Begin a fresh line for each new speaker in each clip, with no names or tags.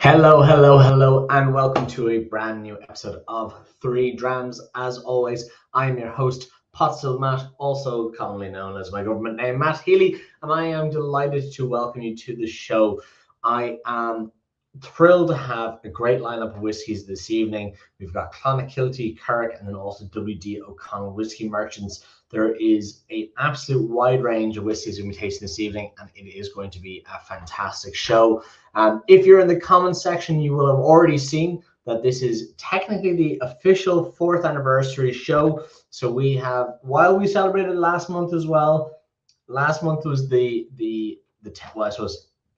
Hello, and welcome to a brand new episode of Three Drams. As always, I'm your host, Pot Still Matt, also commonly known as my government name, Matt Healy, and I am delighted to welcome you to the show. I am thrilled to have a great lineup of whiskies this evening. We've got Clonakilty, Currach, and then also WD O'Connell whiskey merchants. There is an absolute wide range of whiskies we'll be tasting this evening, and it is going to be a fantastic show. If you're in the comments section, you will have already seen that this is technically the official 4th anniversary show. So we have, while we celebrated last month as well, last month was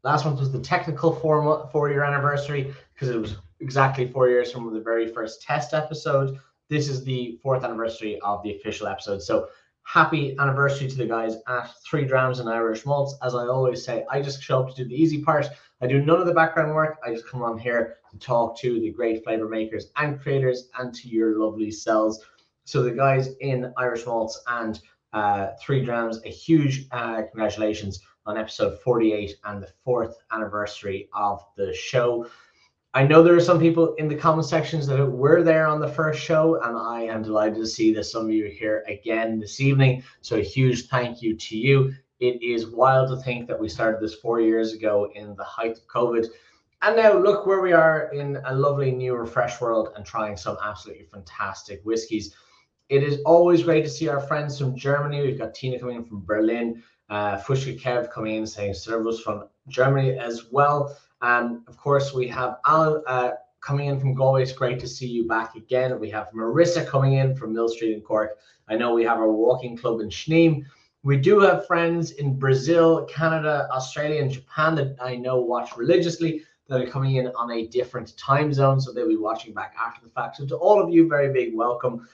last month was the technical 4-year anniversary because it was exactly 4 years from the very first test episode. This is the 4th anniversary of the official episode. So happy anniversary to the guys at 3 Drams and Irish Malts. As I always say, I just show up to do the easy part. I do none of the background work. I just come on here to talk to the great flavor makers and creators and to your lovely selves. So the guys in Irish Malts and 3 Drams, a huge congratulations on episode 48 and the 4th anniversary of the show. I know there are some people in the comment sections that were there on the first show, and I am delighted to see that some of you are here again this evening. So a huge thank you to you. It is wild to think that we started this 4 years ago in the height of COVID. And now look where we are in a lovely new refresh world and trying some absolutely fantastic whiskies. It is always great to see our friends from Germany. We've got Tina coming in from Berlin, Fushka Kev coming in saying servus from Germany as well. And of course, we have Alan coming in from Galway. It's great to see you back again. We have Marissa coming in from Mill Street in Cork. I know we have our walking club in Schneem. We do have friends in Brazil, Canada, Australia, and Japan that I know watch religiously that are coming in on a different time zone. So they'll be watching back after the fact. So to all of you, very big welcome.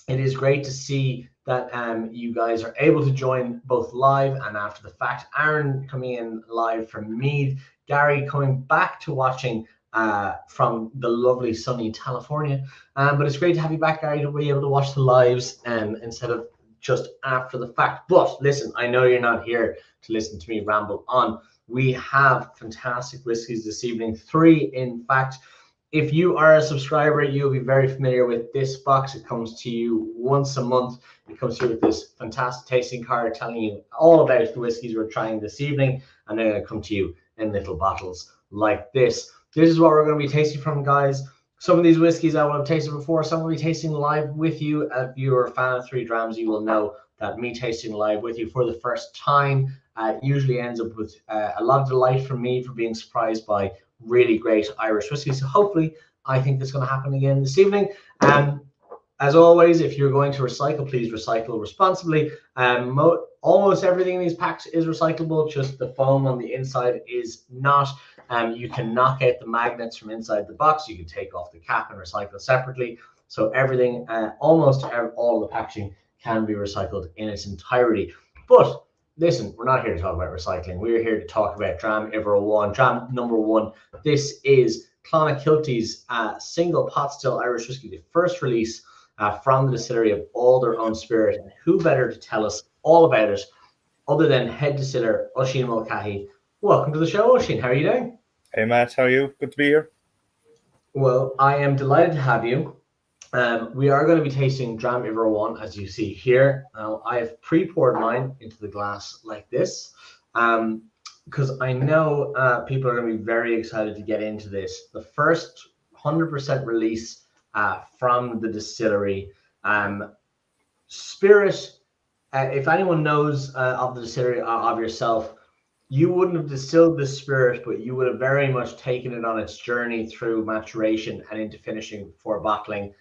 It is great to see that you guys are able to join both live and after the fact. Aaron coming in live from Meath. Gary coming back to watching from the lovely sunny California. But it's great to have you back, Gary, to be able to watch the lives instead of just after the fact. But listen, I know you're not here to listen to me ramble on. We have fantastic whiskies this evening, 3 in fact. If you are a subscriber, you'll be very familiar with this box. It comes to you once a month. It comes to you with this fantastic tasting card telling you all about the whiskies we're trying this evening, and they're going to come to you in little bottles like this. This is what we're going to be tasting from, guys. Some of these whiskies I will have tasted before. Some will be tasting live with you. If you're a fan of 3 Drams, you will know that me tasting live with you for the first time usually ends up with a lot of delight from me for being surprised by really great Irish whiskey. So hopefully I think that's going to happen again this evening. As always, if you're going to recycle, please recycle responsibly. Almost everything in these packs is recyclable, just the foam on the inside is not. You can knock out the magnets from inside the box. You can take off the cap and recycle separately. So everything, almost all the packaging can be recycled in its entirety. But listen, we're not here to talk about recycling. We're here to talk about Dram number 1. This is Clonakilty's Single Pot Still Irish whiskey, the first release from the distillery of all their own spirit. And who better to tell us all about it other than head distiller Oisín Mulcahy. Welcome to the show, Oisín. How are you doing?
Hey, Matt. How are you? Good to be here.
Well, I am delighted to have you. We are going to be tasting Dram 1, as you see here. Now, I have pre-poured mine into the glass like this because I know people are going to be very excited to get into this. The first 100% release from the distillery. Spirit, if anyone knows of the distillery of yourself, you wouldn't have distilled this spirit, but you would have very much taken it on its journey through maturation and into finishing before bottling.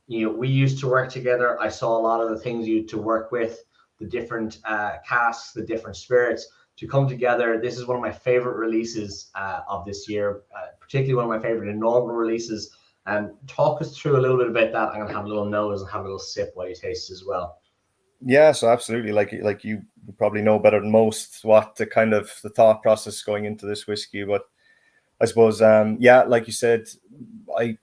You know, we used to work together. I saw a lot of the things you had to work with, the different casks, the different spirits to come together. This is one of my favorite releases of this year, particularly one of my favorite inaugural releases. Talk us through a little bit about that. I'm going to have a little nose and have a little sip while you taste as well.
Yeah, so absolutely. Like you probably know better than most what the thought process going into this whiskey. But I suppose, like you said, I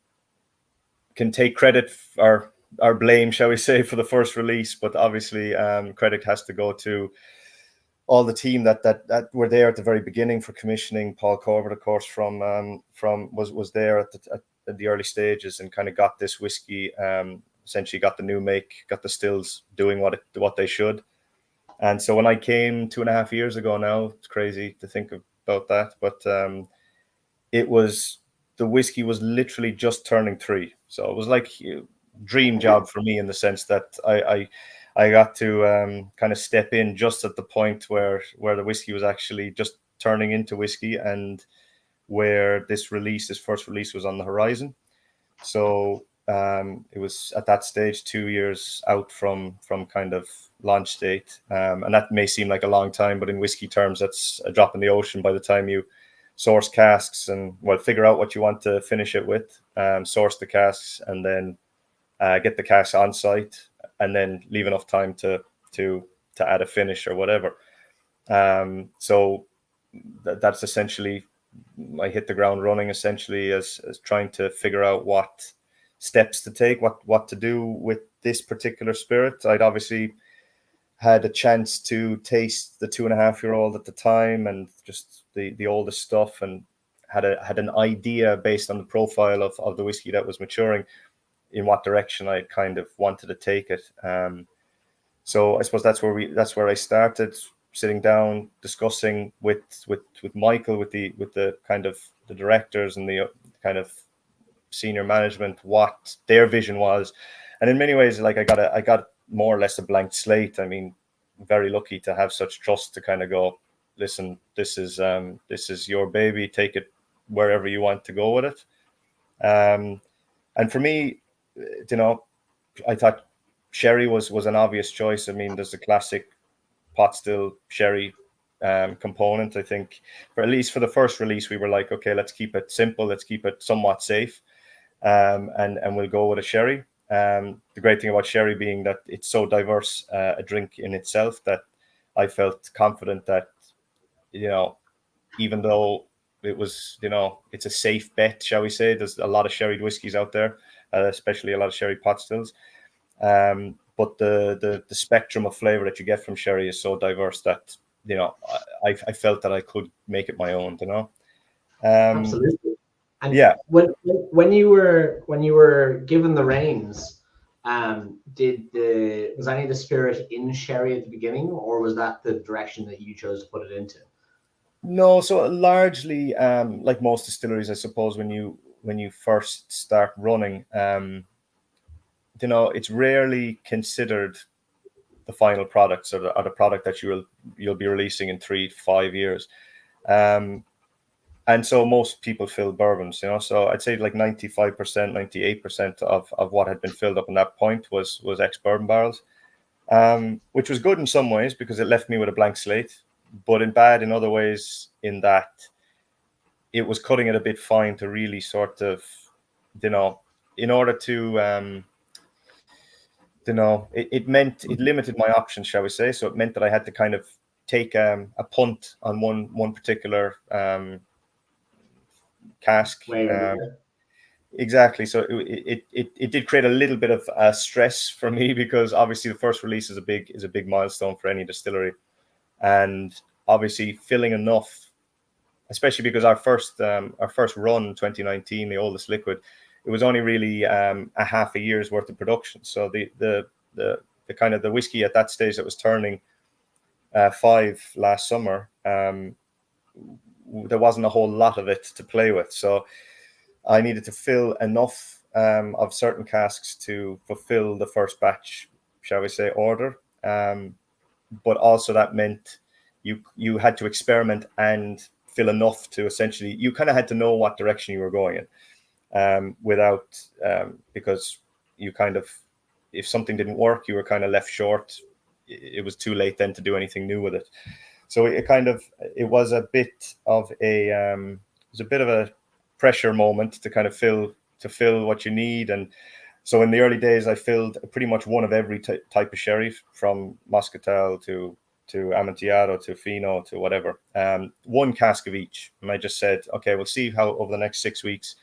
can take credit or blame, shall we say, for the first release, but obviously credit has to go to all the team that were there at the very beginning for commissioning. Paul Corbett, of course, from was there at the early stages and kind of got this whiskey, essentially got the new make, got the stills doing what they should. And so when I came 2.5 years ago now, it's crazy to think about that, but the whiskey was literally just turning 3. So it was like a dream job for me in the sense that I got to kind of step in just at the point where the whiskey was actually just turning into whiskey, and where this first release was on the horizon. So it was at that stage 2 years out from kind of launch date, and that may seem like a long time, but in whiskey terms, that's a drop in the ocean by the time you source casks and figure out what you want to finish it with, source the casks, and then get the casks on site, and then leave enough time to add a finish or whatever. So that's essentially, I hit the ground running essentially as trying to figure out what steps to take, what to do with this particular spirit. I'd obviously had a chance to taste the 2.5-year-old at the time and just the oldest stuff, and had an idea based on the profile of the whiskey that was maturing in what direction I kind of wanted to take it. So I suppose that's where I started, sitting down, discussing with Michael, with the kind of the directors and the kind of senior management, what their vision was. And in many ways, like I got more or less a blank slate. I mean, very lucky to have such trust to kind of go, listen, this is your baby, take it wherever you want to go with it. And for me, I thought sherry was an obvious choice. I mean, there's a classic pot still sherry component. I think at least for the first release, we were like, okay, let's keep it simple, let's keep it somewhat safe, and we'll go with a sherry. The great thing about sherry being that it's so diverse a drink in itself, that I felt confident that, even though it was, it's a safe bet, shall we say. There's a lot of sherried whiskies out there, especially a lot of sherry pot stills. But the spectrum of flavor that you get from sherry is so diverse that, I felt that I could make it my own,
Absolutely. And
yeah.
When you were given the reins, was any of the spirit in sherry at the beginning, or was that the direction that you chose to put it into?
No, so largely, like most distilleries, I suppose, when you first start running, it's rarely considered the final products or the product that you'll be releasing in 3 to 5 years. And so most people fill bourbons, so I'd say like 95%, 98% of what had been filled up in that point was ex-bourbon barrels, which was good in some ways because it left me with a blank slate, but bad in other ways, in that it was cutting it a bit fine to really sort of, in order to, it meant it limited my options, shall we say. So it meant that I had to kind of take a punt on one particular cask. Exactly. So it did create a little bit of stress for me, because obviously the first release is a big milestone for any distillery, and obviously filling enough, especially because our first run, 2019, the oldest liquid, it was only really a half a year's worth of production. So the kind of the whiskey at that stage that was turning 5 last summer, there wasn't a whole lot of it to play with. So I needed to fill enough of certain casks to fulfill the first batch, shall we say, order. But also that meant you had to experiment and fill enough to essentially, you kind of had to know what direction you were going in, because you kind of, if something didn't work, you were kind of left short. It was too late then to do anything new with it. So it was a bit of a pressure moment to kind of fill what you need. And so in the early days, I filled pretty much one of every type of sherry, from Muscatel to Amontillado to Fino to whatever, one cask of each. And I just said, okay, we'll see how over the next 6 weeks,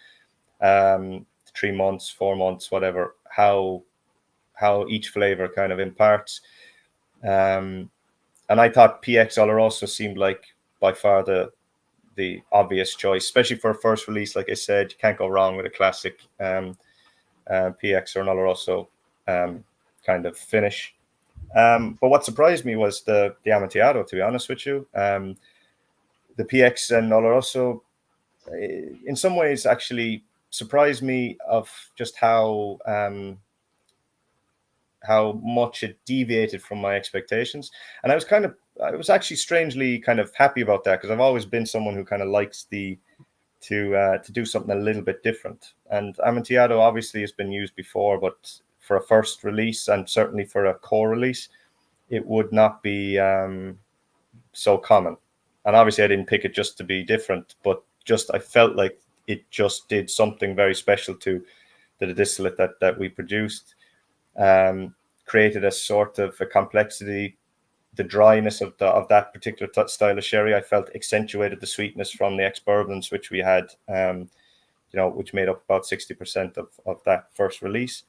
3 months, 4 months, whatever, how each flavor kind of imparts. And I thought PX Oloroso seemed like by far the obvious choice, especially for a first release. Like I said, you can't go wrong with a classic PX or an Oloroso kind of finish. But what surprised me was the Amontillado, to be honest with you. The PX and Oloroso, in some ways, actually surprised me of just how much it deviated from my expectations. And I was actually strangely kind of happy about that, because I've always been someone who kind of likes to do something a little bit different. And Amontillado obviously has been used before, but for a first release and certainly for a core release, it would not be so common. And obviously I didn't pick it just to be different, but just I felt like it just did something very special to the distillate that we produced. Created a sort of a complexity. The dryness of that particular style of sherry, I felt, accentuated the sweetness from the ex-bourbons, which we had, which made up about 60% of that first release.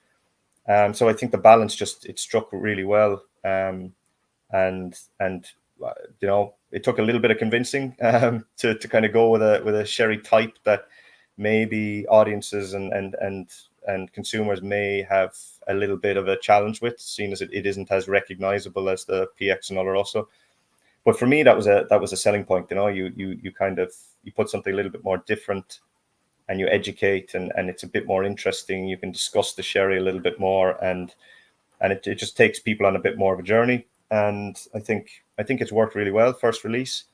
So I think the balance it struck really well. And it took a little bit of convincing to kind of go with a sherry type that maybe audiences and consumers may have a little bit of a challenge with, seeing as it isn't as recognizable as the PX and Oloroso. But for me, that was a selling point. You put something a little bit more different, and you educate, and it's a bit more interesting. You can discuss the sherry a little bit more, and it just takes people on a bit more of a journey. And I think it's worked really well, first release,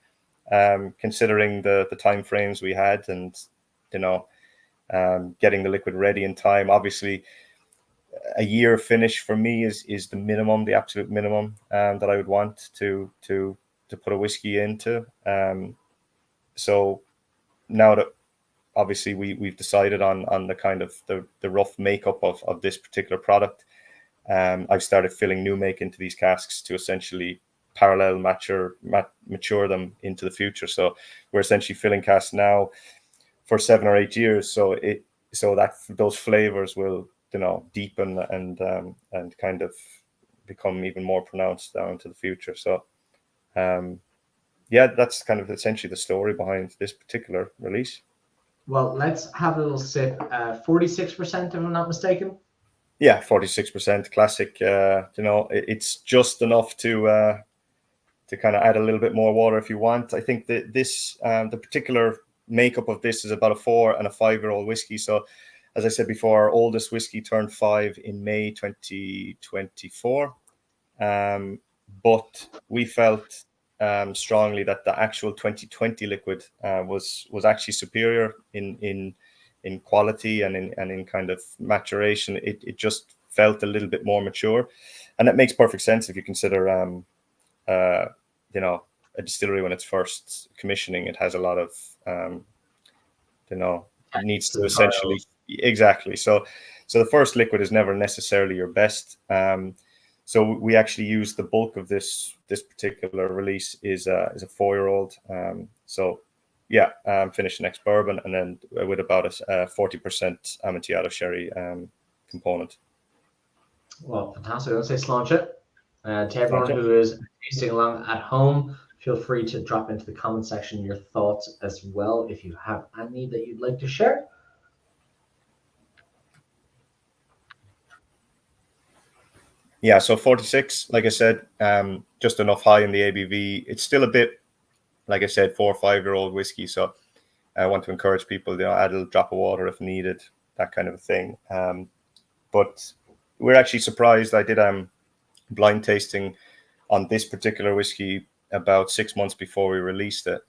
considering the time frames we had, and getting the liquid ready in time. Obviously, a year finish for me is the minimum, the absolute minimum that I would want to put a whiskey into. So now that obviously we've decided on the kind of the rough makeup of this particular product, I've started filling new make into these casks to essentially parallel mature them into the future. So we're essentially filling casks now for 7 or 8 years, so that those flavors will deepen and kind of become even more pronounced down into the future. So that's kind of essentially the story behind this particular release.
Well, let's have a little sip. 46%, if I'm not mistaken.
Yeah, 46% classic. It's just enough to kind of add a little bit more water if you want. I think that this the particular makeup of this is about a 4 and a 5-year-old whiskey. So, as I said before, our oldest whiskey turned 5 in May 2024. But we felt strongly that the actual 2020 liquid was actually superior in quality and in kind of maturation. It just felt a little bit more mature, and that makes perfect sense if you consider a distillery when it's first commissioning. It has a lot of it needs to essentially exactly. So the first liquid is never necessarily your best. So we actually use the bulk of this particular release is a 4-year-old. Finished next bourbon, and then with about a 40% Amontillado sherry component.
Well, fantastic. Let's say sláinte. To everyone who is tasting along at home, feel free to drop into the comment section your thoughts as well, if you have any that you'd like to share.
Yeah, so 46, like I said, just enough high in the ABV. It's still a bit, like I said, 4 or 5-year-old whiskey. So I want to encourage people, add a little drop of water if needed, that kind of a thing. But we're actually surprised. I did blind tasting on this particular whiskey about 6 months before we released it,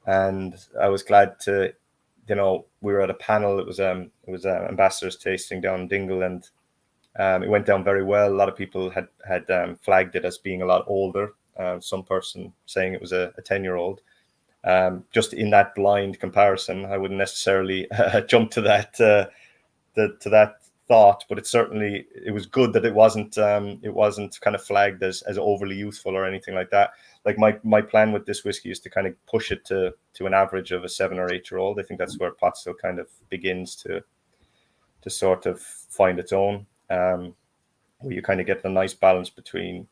and I was glad to, we were at a panel. It was ambassadors tasting down in Dingle, and it went down very well. A lot of people had flagged it as being a lot older. Some person saying it was a 10-year-old. Just in that blind comparison, I wouldn't necessarily jump to that thought, but it was good that it wasn't kind of flagged as overly youthful or anything like that. Like my plan with this whiskey is to kind of push it to an average of a 7 or 8-year-old. I think that's where pot still kind of begins to sort of find its own, where you kind of get a nice balance between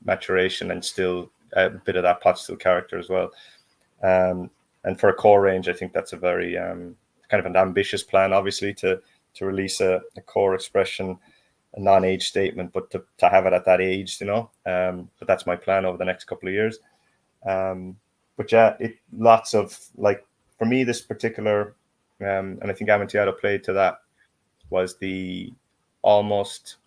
maturation and still a bit of that pot still character as well. And for a core range, I think that's a very kind of an ambitious plan, obviously, to release a core expression, a non-age statement, but to have it at that age, but that's my plan over the next couple of years. But yeah, lots of, like, for me, this particular, and I think Amontillado played to that, was the almost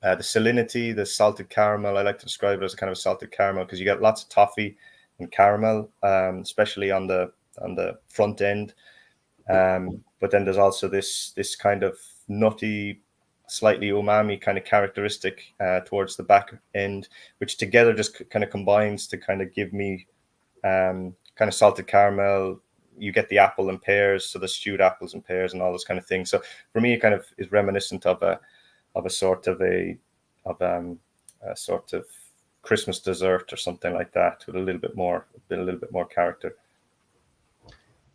the salinity, the salted caramel. I like to describe it as a kind of a salted caramel because you get lots of toffee and caramel, especially on the front end. But then there's also this kind of nutty, slightly umami kind of characteristic towards the back end, which together just kind of combines to kind of give me kind of salted caramel. You get the apple and pears, so the stewed apples and pears and all those kind of things. So for me, it kind of is reminiscent of a sort of a sort of Christmas dessert or something like that, with a little bit more character.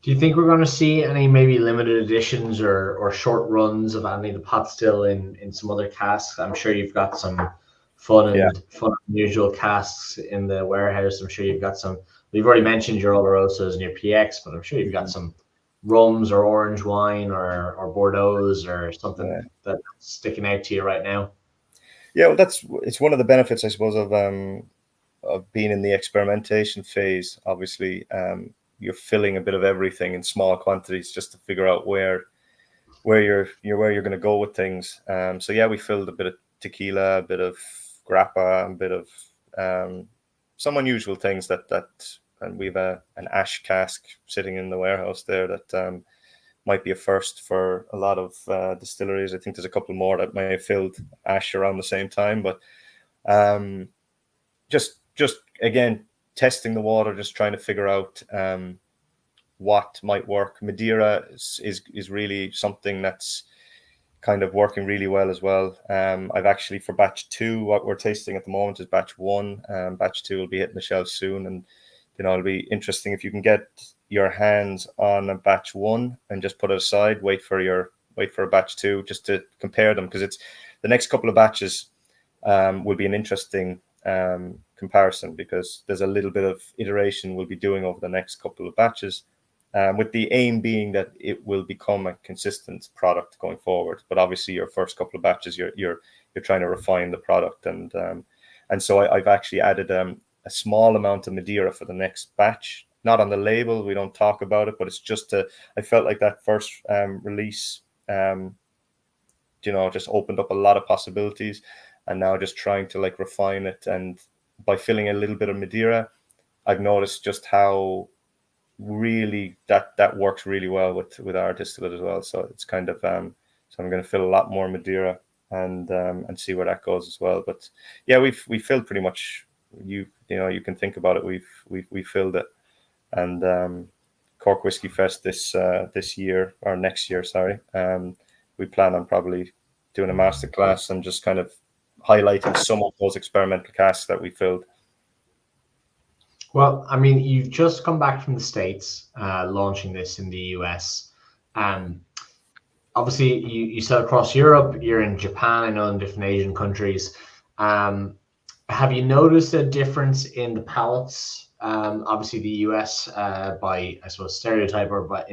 Do you think we're going to see any maybe limited editions or short runs of any of the pot still in some other casks? I'm sure you've got some fun and unusual casks in the warehouse. I'm sure you've got some. We've already mentioned your Olorosos and your PX, but I'm sure you've got some rums or orange wine or Bordeaux's or something that's sticking out to you right now.
Yeah, well, it's one of the benefits, I suppose, of being in the experimentation phase. Obviously, you're filling a bit of everything in small quantities just to figure out where you're going to go with things. So yeah, we filled a bit of tequila, a bit of grappa, a bit of some unusual things that and we've an ash cask sitting in the warehouse there that might be a first for a lot of distilleries. I think there's a couple more that may have filled ash around the same time, but just again, testing the water, just trying to figure out what might work. Madeira is really something that's kind of working really well as well. I've actually, for batch 2, what we're tasting at the moment is batch 1. Batch 2 will be hitting the shelves soon, and it'll be interesting if you can get your hands on a batch 1 and just put it aside, wait for a batch 2 just to compare them, because it's the next couple of batches will be an interesting comparison, because there's a little bit of iteration we'll be doing over the next couple of batches, with the aim being that it will become a consistent product going forward. But obviously your first couple of batches, you're trying to refine the product, and so I've actually added a small amount of Madeira for the next batch. Not on the label, we don't talk about it, but it's just I felt like that first release just opened up a lot of possibilities, and now just trying to like refine it. And by filling a little bit of Madeira, I've noticed just how really that works really well with our distillate as well. So it's kind of so I'm going to fill a lot more Madeira and see where that goes as well. But yeah, we filled pretty much. You can think about it. We filled it, and Cork Whiskey Fest this year, or next year, sorry. We plan on probably doing a masterclass and just kind of highlighting some of those experimental casks that we filled.
Well, I mean, you've just come back from the States, launching this in the US. Obviously, you sell across Europe. You're in Japan, I know, in different Asian countries. Have you noticed a difference in the palates? Obviously, the US, by, I suppose, stereotype or by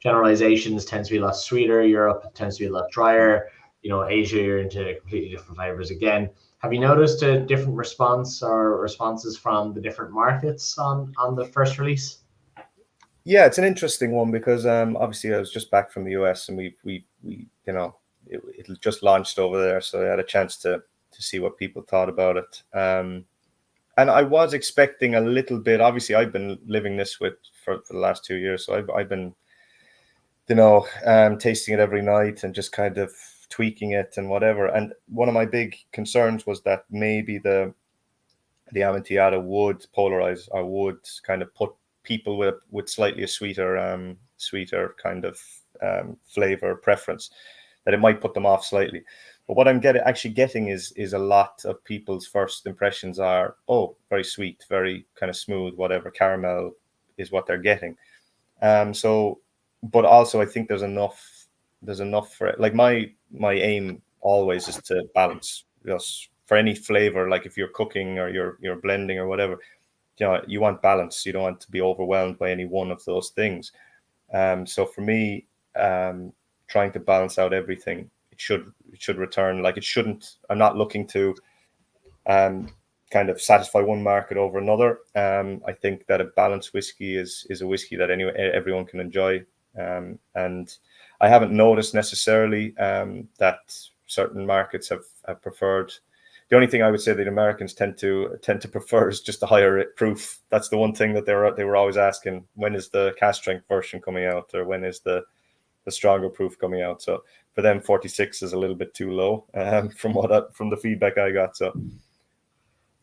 generalizations, tends to be a lot sweeter. Europe tends to be a lot drier. Asia, you're into completely different flavors again. Have you noticed a different response or responses from the different markets on the first release?
Yeah, it's an interesting one because obviously I was just back from the US, and we it just launched over there, so I had a chance to see what people thought about it. And I was expecting a little bit. Obviously, I've been living this for the last 2 years, so I've been tasting it every night and just kind of tweaking it and whatever. And one of my big concerns was that maybe the Amontillado would polarize, or would kind of put people with slightly a sweeter kind of flavor preference, that it might put them off slightly. But what I'm actually getting is a lot of people's first impressions are, oh, very sweet, very kind of smooth, whatever, caramel is what they're getting. But also I think there's enough for it. Like my aim always is to balance, just for any flavor, like if you're cooking or you're blending or whatever, you want balance. You don't want to be overwhelmed by any one of those things. So for me, trying to balance out everything, it should return, like it shouldn't. I'm not looking to kind of satisfy one market over another. I think that a balanced whiskey is a whiskey that everyone can enjoy. And I haven't noticed necessarily that certain markets have preferred. The only thing I would say that Americans tend to prefer is just a higher proof. That's the one thing that they were always asking: when is the cask strength version coming out, or when is the stronger proof coming out? So for them, 46 is a little bit too low from the feedback I got. So.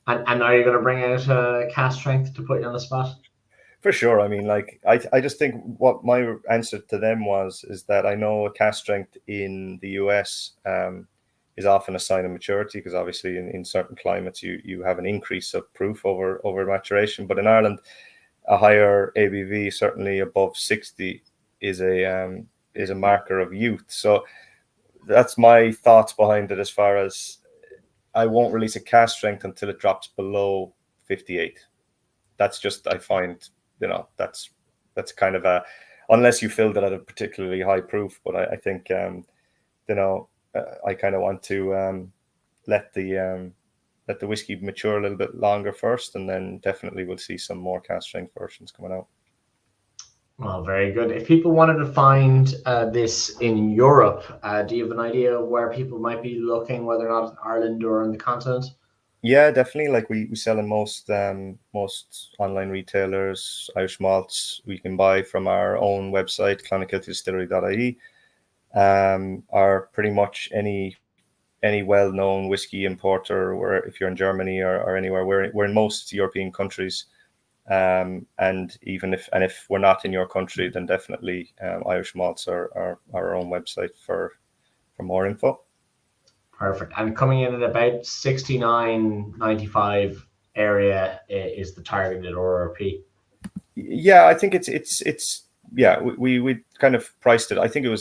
And are you going to bring out cask strength to put you on the spot?
For sure. I mean, like I just think what my answer to them is that I know a cask strength in the US is often a sign of maturity, because obviously in certain climates you have an increase of proof over maturation. But in Ireland, a higher ABV, certainly above 60, is a marker of youth. So that's my thoughts behind it, as far as I won't release a cask strength until it drops below 58. That's just, I find, that's kind of unless you filled it at a particularly high proof. But I think, I kind of want to let the whiskey mature a little bit longer first, and then definitely we'll see some more cask strength versions coming out.
Well, very good. If people wanted to find this in Europe, do you have an idea of where people might be looking, whether or not Ireland or on the continent?
Yeah, definitely. Like we sell in most online retailers. Irish malts we can buy from our own website, clonakiltydistillery.ie. Are pretty much any well-known whiskey importer, where if you're in Germany or anywhere, we're in most European countries. And if we're not in your country, then definitely Irish malts are our own website for more info. Perfect.
And coming in at about 69.95 area is the targeted RRP.
Yeah, I think it's yeah, we kind of priced it. I think it was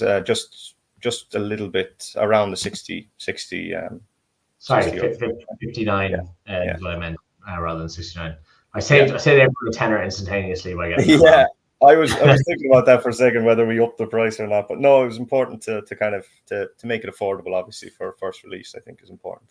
just a little bit around the 60.
Sorry, 59 is what I meant, rather than 69. I saved everyone a tenner instantaneously by getting that.
I was thinking about that for a second, whether we upped the price or not. But no, it was important to kind of to make it affordable, obviously, for a first release. I think is important.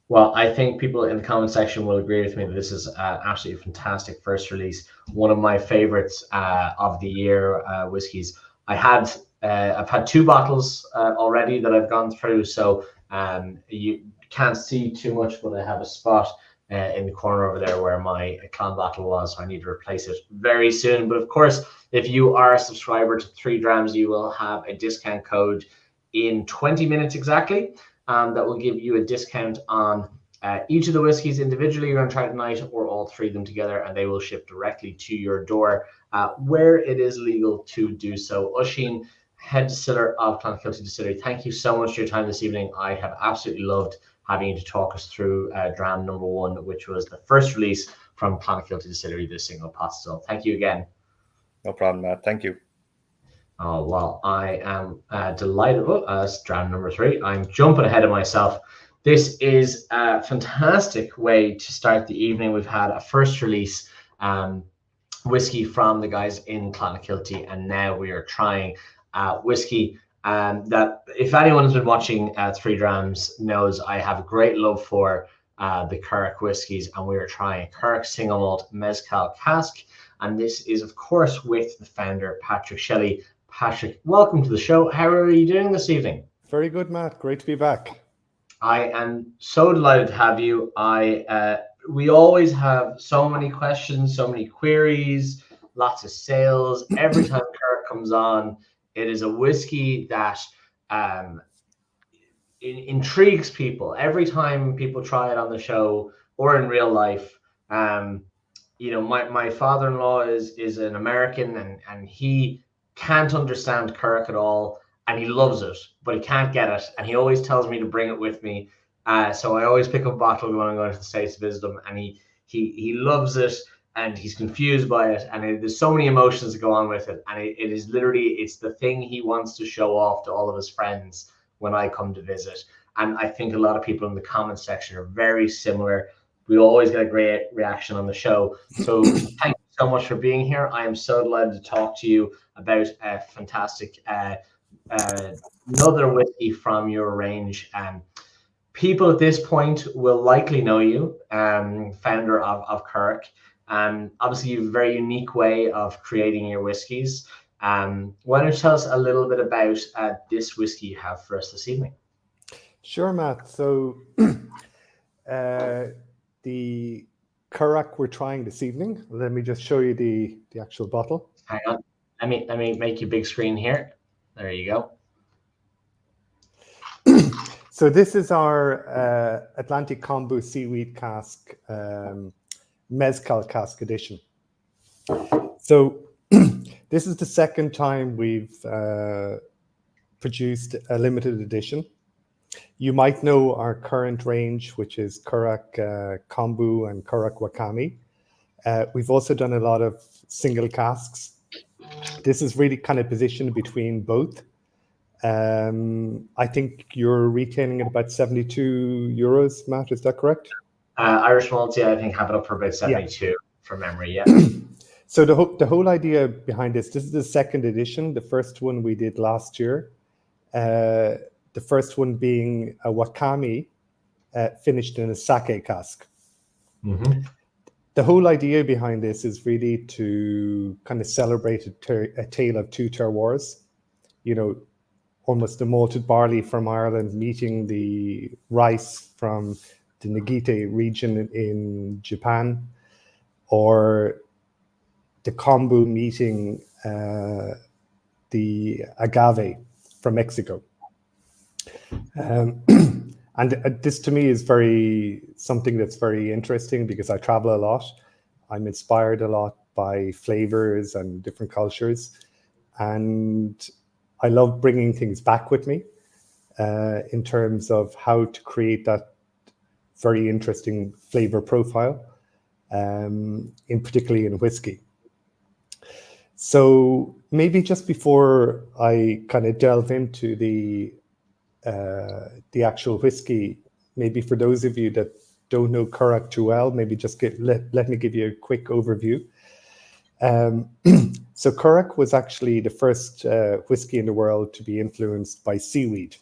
Well, I think people in the comment section will agree with me that this is absolutely fantastic first release. One of my favorites of the year whiskies. I've had 2 bottles already that I've gone through, so you can't see too much, but I have a spot in the corner over there where my Clon bottle was, so I need to replace it very soon. But of course, if you are a subscriber to 3 Drams, you will have a discount code in 20 minutes exactly. That will give you a discount on each of the whiskies individually you're going to try tonight, or all 3 of them together, and they will ship directly to your door where it is legal to do so. Oisín, head distiller of Clonakilty Distillery, thank you so much for your time this evening. I have absolutely loved having you to talk us through Dram number 1, which was the first release from Clonakilty Distillery, the Single Pot Still. Thank you again.
No problem, Matt. Thank you.
Oh, well, I am delighted. As Dram number 3, I'm jumping ahead of myself. This is a fantastic way to start the evening. We've had a first release whiskey from the guys in Clonakilty, and now we are trying whiskey that, if anyone has been watching 3 Drams, knows I have a great love for the Currach whiskies, and we are trying Currach Single Malt Mezcal Cask, and this is, of course, with the founder, Patrick Shelley. Patrick, welcome to the show. How are you doing this evening?
Very good, Matt. Great to be back.
I am so delighted to have you. We always have so many questions, so many queries, lots of sales. Every time Currach comes on, it is a whiskey that intrigues people. Every time people try it on the show or in real life. My father-in-law is an American, and he can't understand Currach at all, and he loves it, but he can't get it, and he always tells me to bring it with me. So I always pick up a bottle when I'm going to the States to visit him, and he loves it, and he's confused by it, and there's so many emotions that go on with it, and it is literally, it's the thing he wants to show off to all of his friends when I come to visit. And I think a lot of people in the comments section are very similar. We always get a great reaction on the show. So thank you so much for being here. I am so delighted to talk to you about a fantastic another whiskey from your range. People at this point will likely know you, founder of Currach. Obviously, you have a very unique way of creating your whiskies. Why don't you tell us a little bit about this whiskey you have for us this evening?
Sure, Matt. So the Currach we're trying this evening. Let me just show you the actual bottle.
Hang on. Let me make you big screen here. There you go.
So this is our Atlantic Kombu Seaweed Cask, Mezcal Cask Edition. So this is the second time we've produced a limited edition. You might know our current range, which is Currach Kombu and Currach Wakami. We've also done a lot of single casks. This is really kind of positioned between both. I think you're retailing at about 72 euros, Matt, is that correct?
Irish Malt, I think have it up for about 72 from memory, yeah.
So the whole idea behind this is the second edition. The first one we did last year. The first one being a Wakami finished in a sake cask.
Mm-hmm.
The whole idea behind this is really to kind of celebrate a tale of two terroirs. You know, almost the malted barley from Ireland meeting the rice from the Nagite region in Japan, or the kombu meeting the agave from Mexico. And this to me is something that's very interesting because I travel a lot. I'm inspired a lot by flavors and different cultures. And I love bringing things back with me in terms of how to create that very interesting flavor profile, particularly in whiskey. So maybe just before I kind of delve into the actual whiskey, maybe for those of you that don't know Currach too well, maybe just let me give you a quick overview. So Currach was actually the first whiskey in the world to be influenced by seaweed.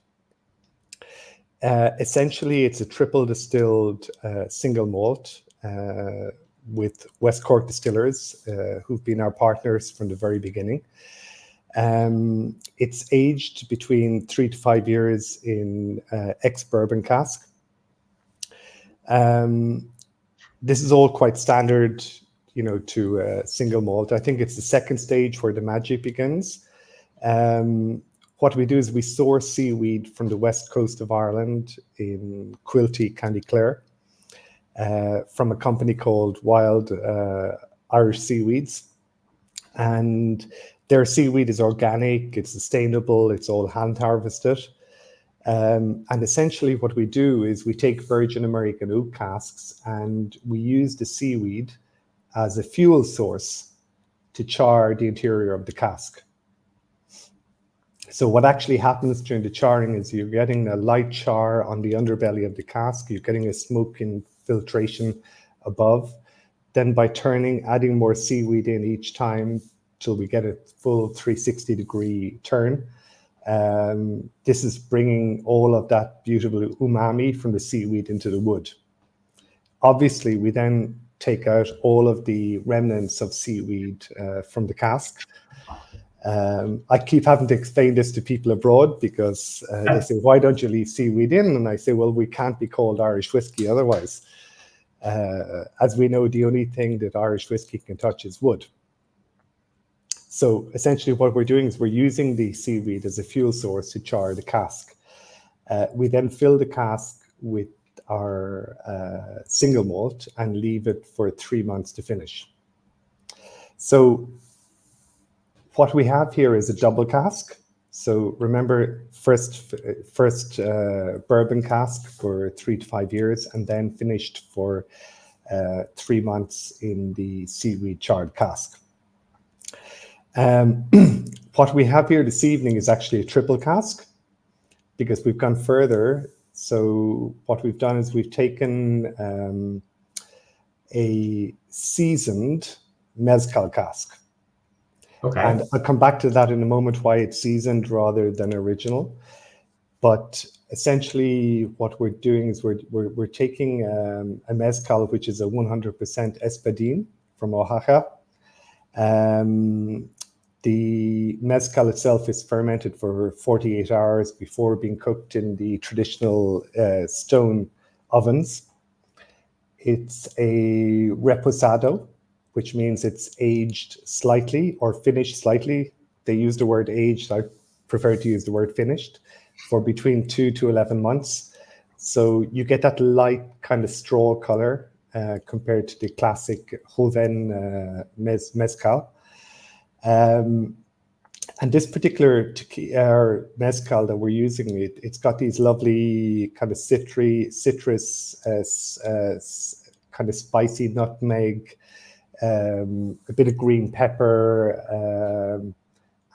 Essentially, it's a triple distilled single malt with West Cork distillers who've been our partners from the very beginning. It's aged between 3 to 5 years in ex-bourbon cask. This is all quite standard, to single malt. I think it's the second stage where the magic begins. What we do is we source seaweed from the west coast of Ireland in Quilty, County Clare, from a company called Wild Irish Seaweeds. And their seaweed is organic, it's sustainable, it's all hand harvested. And essentially what we do is we take virgin American oak casks and we use the seaweed as a fuel source to char the interior of the cask. So what actually happens during the charring is you're getting a light char on the underbelly of the cask, you're getting a smoke infiltration above. Then by adding more seaweed in each time till we get a full 360-degree turn, this is bringing all of that beautiful umami from the seaweed into the wood. Obviously, we then take out all of the remnants of seaweed from the cask. I keep having to explain this to people abroad because they say, why don't you leave seaweed in? And I say, well, we can't be called Irish whiskey otherwise. As we know, the only thing that Irish whiskey can touch is wood. So essentially what we're doing is we're using the seaweed as a fuel source to char the cask. We then fill the cask with our single malt and leave it for 3 months to finish. So what we have here is a double cask. So remember, first bourbon cask for 3 to 5 years, and then finished for 3 months in the seaweed charred cask. What we have here this evening is actually a triple cask, because we've gone further So what we've done is we've taken a seasoned mezcal cask.
Okay.
And I'll come back to that in a moment, why it's seasoned rather than original. But essentially what we're doing is we're taking a mezcal, which is a 100% espadín from Oaxaca. The mezcal itself is fermented for 48 hours before being cooked in the traditional stone ovens. It's a reposado, which means it's aged slightly or finished slightly. They use the word aged. I prefer to use the word finished, for between 2 to 11 months. So you get that light kind of straw color compared to the classic Joven mezcal. And this particular mezcal that we're using, it's got these lovely kind of citrus, kind of spicy nutmeg, a bit of green pepper,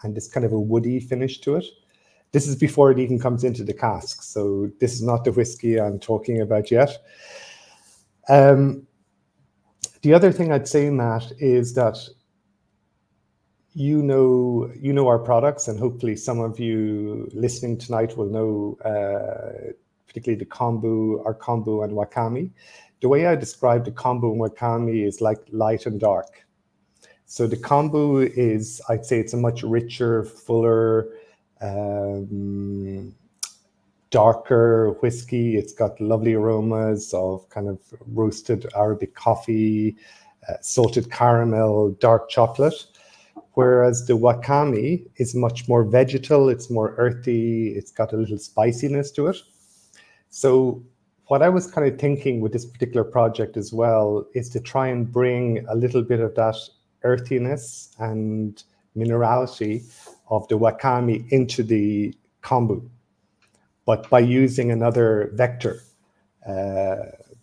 and this kind of a woody finish to it. This is before it even comes into the cask, so this is not the whiskey I'm talking about yet. The other thing I'd say, Matt, is that you know our products, and hopefully some of you listening tonight will know, particularly the kombu, our kombu and wakame. The way I describe the kombu and wakame is like light and dark. So the kombu is, I'd say it's a much richer, fuller, darker whiskey. It's got lovely aromas of kind of roasted Arabic coffee, salted caramel, dark chocolate. Whereas the wakame is much more vegetal, it's more earthy, it's got a little spiciness to it. So what I was kind of thinking with this particular project as well is to try and bring a little bit of that earthiness and minerality of the wakame into the kombu, but by using another vector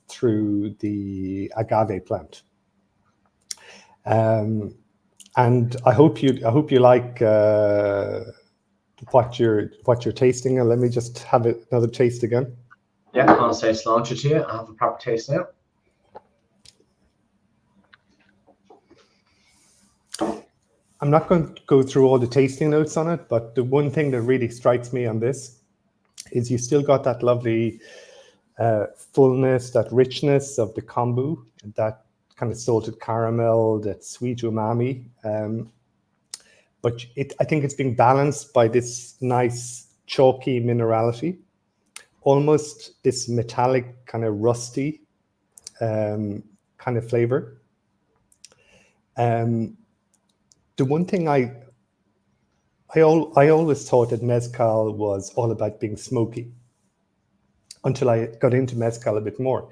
through the agave plant. And I hope you like what you're tasting. And let me just have another taste again.
Yeah, I'll say cilantro to you. I'll have a proper taste now.
I'm not going to go through all the tasting notes on it, but the one thing that really strikes me on this is you still got that lovely fullness, that richness of the kombu, that kind of salted caramel, that sweet umami. But I think it's being balanced by this nice chalky minerality, almost this metallic kind of rusty kind of flavor. The one thing I always thought that mezcal was all about being smoky, until I got into mezcal a bit more.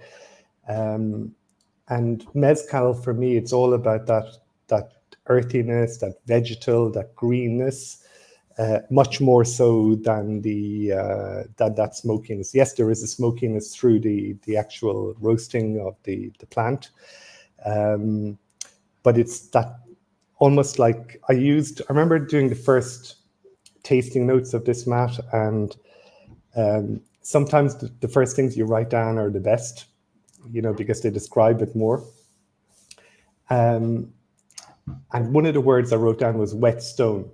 And mezcal for me, it's all about that earthiness, that vegetal, that greenness, much more so than that smokiness. Yes, there is a smokiness through the actual roasting of the plant, but it's that almost like I remember doing the first tasting notes of this, Matt, and sometimes the first things you write down are the best, because they describe it more. And one of the words I wrote down was whetstone.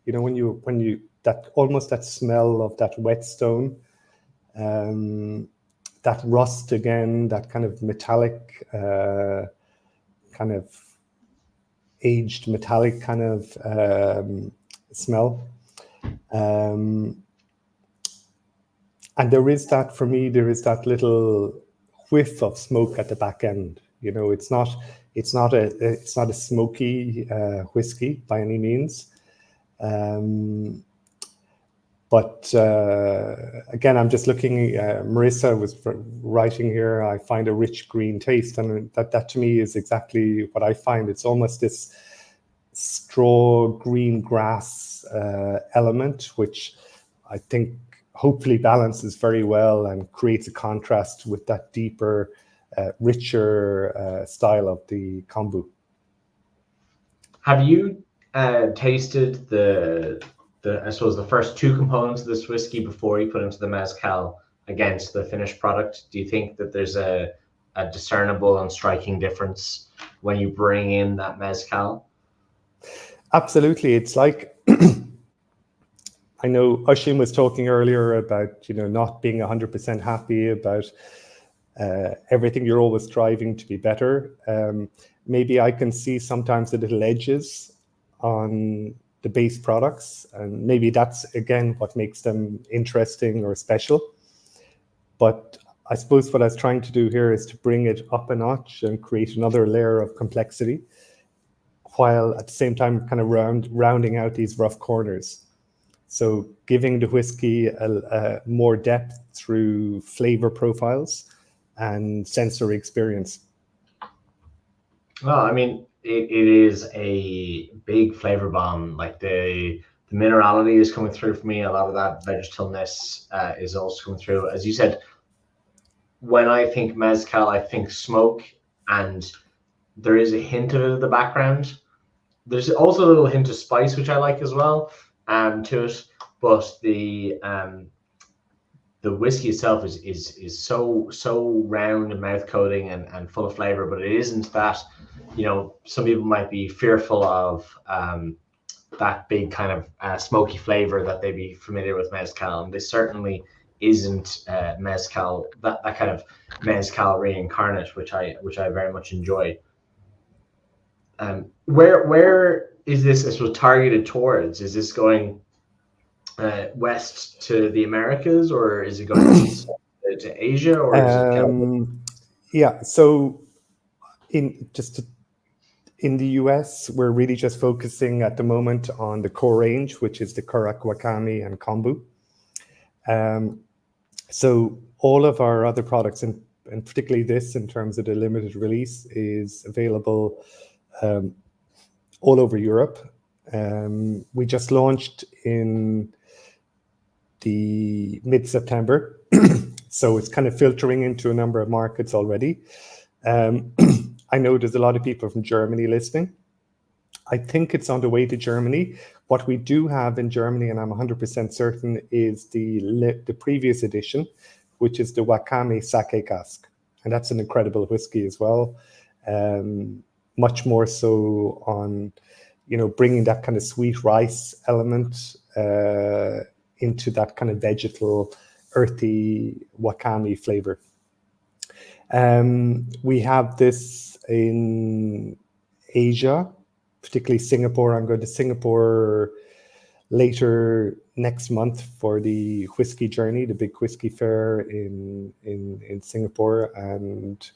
When you that smell of that whetstone, that rust again, that kind of metallic, kind of aged metallic kind of smell. And there is that, for me, there is that little whiff of smoke at the back end. It's not a smoky whiskey by any means. But again, I'm just looking, Marissa was writing here, I find a rich green taste, and that to me is exactly what I find. It's almost this straw green grass element, which I think hopefully balances very well and creates a contrast with that deeper, richer style of the kombu.
Have you tasted I suppose the first two components of this whiskey before you put into the mezcal against the finished product? Do you think that there's a discernible and striking difference when you bring in that mezcal?
Absolutely. It's like, I know Oisín was talking earlier about, not being 100% happy about everything. You're always striving to be better. Maybe I can see sometimes the little edges on the base products, and maybe that's again what makes them interesting or special. But I suppose what I was trying to do here is to bring it up a notch and create another layer of complexity, while at the same time kind of rounding out these rough corners. So giving the whiskey a more depth through flavor profiles and sensory experience.
Well, I mean, it is a big flavor bomb. Like the minerality is coming through for me. A lot of that vegetableness is also coming through. As you said, when I think mezcal, I think smoke, and there is a hint of it in the background. There's also a little hint of spice, which I like as well, to it. But the whiskey itself is so round and mouth coating and full of flavor, but it isn't that. Some people might be fearful of that big kind of smoky flavor that they'd be familiar with mezcal, and this certainly isn't mezcal, that kind of mezcal reincarnate, which I very much enjoy. Where is this was targeted towards? Is this going west to the Americas, or is it going east to Asia, or is it kind of...
Yeah, so in the US, we're really just focusing at the moment on the core range, which is the Currach, Wakame, and Kombu. So all of our other products, and particularly this in terms of the limited release, is available all over Europe. We just launched in the mid-September, so it's kind of filtering into a number of markets already. I know there's a lot of people from Germany listening. I think it's on the way to Germany. What we do have in Germany, and I'm 100% certain, is the previous edition, which is the Wakame Sake cask. And that's an incredible whiskey as well. Much more so on, bringing that kind of sweet rice element into that kind of vegetal, earthy Wakame flavor. We have this in Asia, particularly Singapore. I'm going to Singapore later next month for the whiskey journey, the big whiskey fair in Singapore, and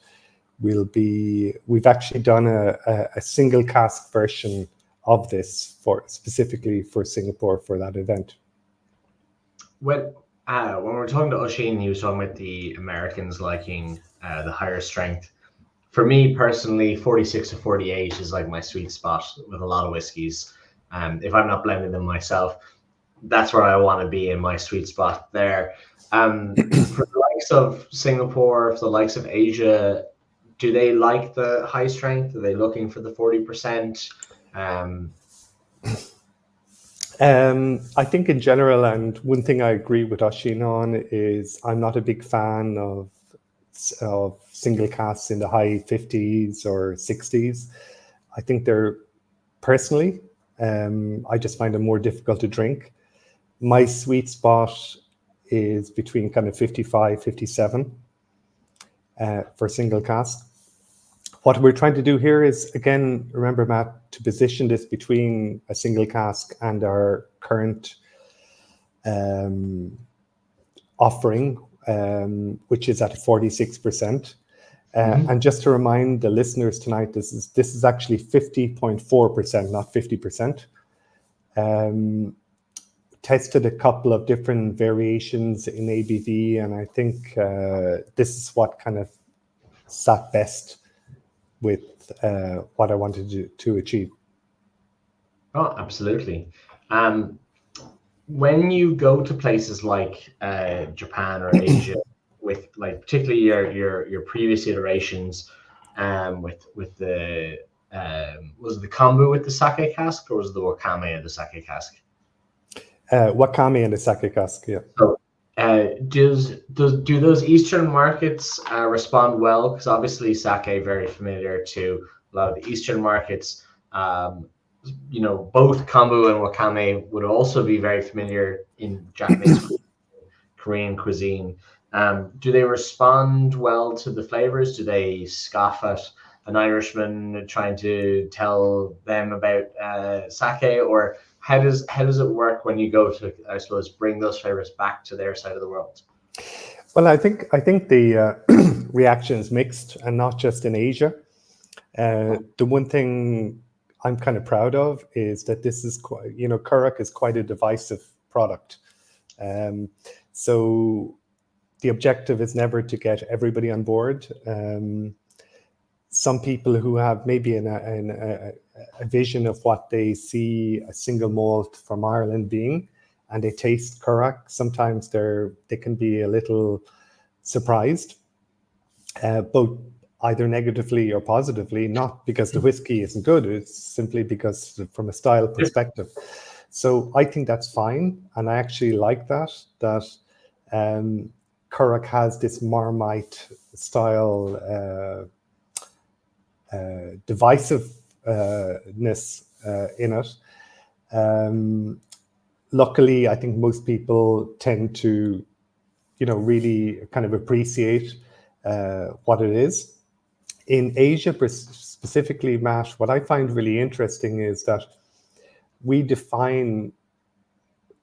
we've actually done a single cask version of this specifically for Singapore for that event.
When we're talking to Oisín, he was talking about the Americans liking the higher strength. For me personally, 46 to 48 is like my sweet spot with a lot of whiskeys. If I'm not blending them myself, that's where I want to be in my sweet spot there. For the likes of Singapore, for the likes of Asia, do they like the high strength? Are they looking for the 40%?
I think in general, and one thing I agree with Oisín on is I'm not a big fan of single casks in the high 50s or 60s. I think they're, personally, I just find them more difficult to drink. My sweet spot is between kind of 55, 57 for single cask. What we're trying to do here is, again, remember, Matt, to position this between a single cask and our current offering, which is at 46%. And just to remind the listeners tonight, this is actually 50.4%, not 50%. Tested a couple of different variations in ABV, and I think this is what kind of sat best with what I wanted to achieve.
Oh, absolutely. When you go to places like Japan or Asia, with like particularly your previous iterations, with the was it the kombu with the sake cask, or was it the wakame and the sake cask?
Wakame and the sake cask, yeah.
So Do those Eastern markets respond well? Because obviously sake very familiar to a lot of the Eastern markets. Both kombu and wakame would also be very familiar in Japanese, Korean cuisine. Do they respond well to the flavors? Do they scoff at an Irishman trying to tell them about sake, or how does it work when you go to, I suppose, bring those flavors back to their side of the world?
Well, I think the reaction is mixed, and not just in Asia. The one thing I'm kind of proud of is that this is quite, Currach is quite a divisive product. So the objective is never to get everybody on board. Some people who have maybe a vision of what they see a single malt from Ireland being, and they taste Currach, sometimes they can be a little surprised, both either negatively or positively, not because the whiskey isn't good, it's simply because from a style perspective. So I think that's fine, and I actually like that Currach has this Marmite style divisiveness in it. Luckily, I think most people tend to, really kind of appreciate what it is. In Asia, specifically, Matt, what I find really interesting is that we define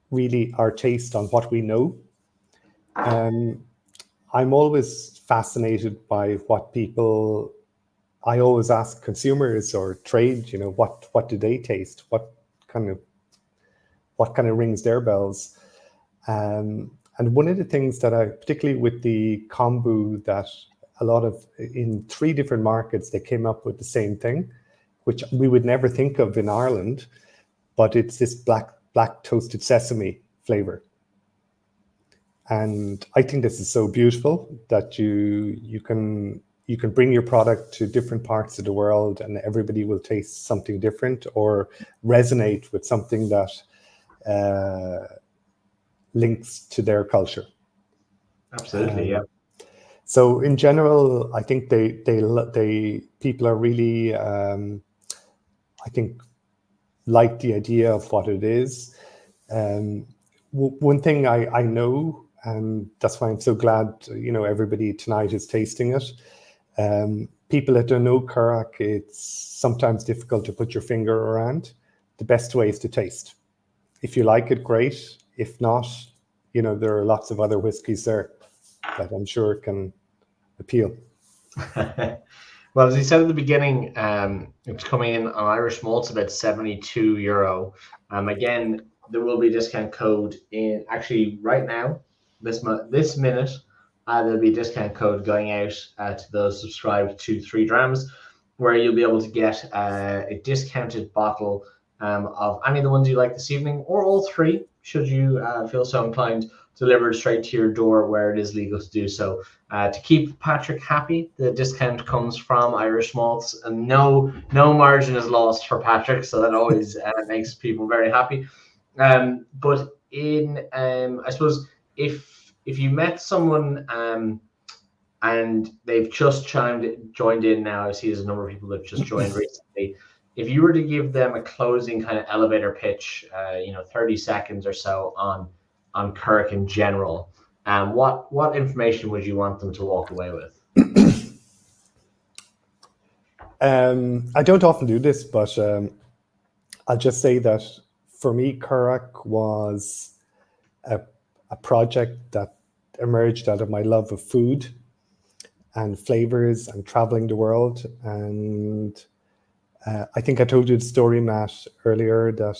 really our taste on what we know. I'm always fascinated by what people, I always ask consumers or trade, what do they taste? What kind of rings their bells? And one of the things that particularly with the kombu, that a lot of, in 3 different markets, they came up with the same thing, which we would never think of in Ireland, but it's this black toasted sesame flavor. And I think this is so beautiful that you can bring your product to different parts of the world, and everybody will taste something different or resonate with something that links to their culture.
Absolutely, yeah.
So in general, I think people are really, I think, like the idea of what it is. One thing I know, and that's why I'm so glad, everybody tonight is tasting it. People that don't know Currach, it's sometimes difficult to put your finger around. The best way is to taste. If you like it, great. If not, there are lots of other whiskies there that I'm sure can appeal.
Well, as you said at the beginning, it's coming in on Irish malts about €72. Again, there will be a discount code in, actually right now, this minute, there'll be a discount code going out to those subscribed to 3 Drams, where you'll be able to get a discounted bottle of any of the ones you like this evening, or all 3, should you feel so inclined, delivered straight to your door where it is legal to do so. To keep Patrick happy, the discount comes from Irish malts, and no margin is lost for Patrick, so that always makes people very happy. But I suppose if you met someone and they've just joined in now, I see there's a number of people that have just joined recently. If you were to give them a closing kind of elevator pitch, 30 seconds or so on Currach in general, what information would you want them to walk away with?
I don't often do this, but I'll just say that for me, Currach was a project that emerged out of my love of food and flavors and traveling the world. And I think I told you the story, Matt, earlier, that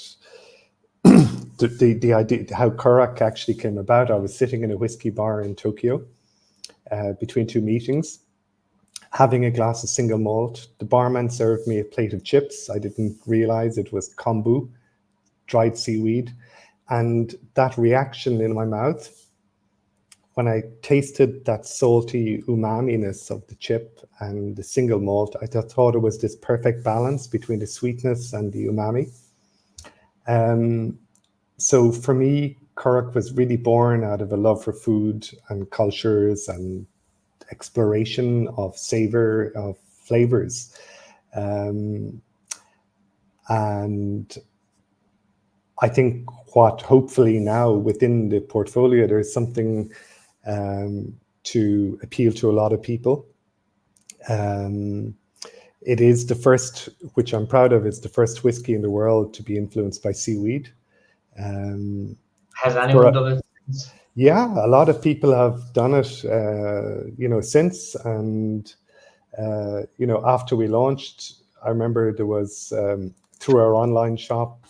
the idea how Currach actually came about. I was sitting in a whiskey bar in Tokyo between 2 meetings, having a glass of single malt. The barman served me a plate of chips. I didn't realize it was kombu, dried seaweed. And that reaction in my mouth, when I tasted that salty umami-ness of the chip and the single malt, I thought it was this perfect balance between the sweetness and the umami. So for me, Currach was really born out of a love for food and cultures and exploration of savor, of flavors. And I think what hopefully now within the portfolio, there's something to appeal to a lot of people. It is the first, which I'm proud of, it's the first whiskey in the world to be influenced by seaweed.
Has anyone done it since?
Yeah, a lot of people have done it, since. And, after we launched, I remember there was, through our online shop,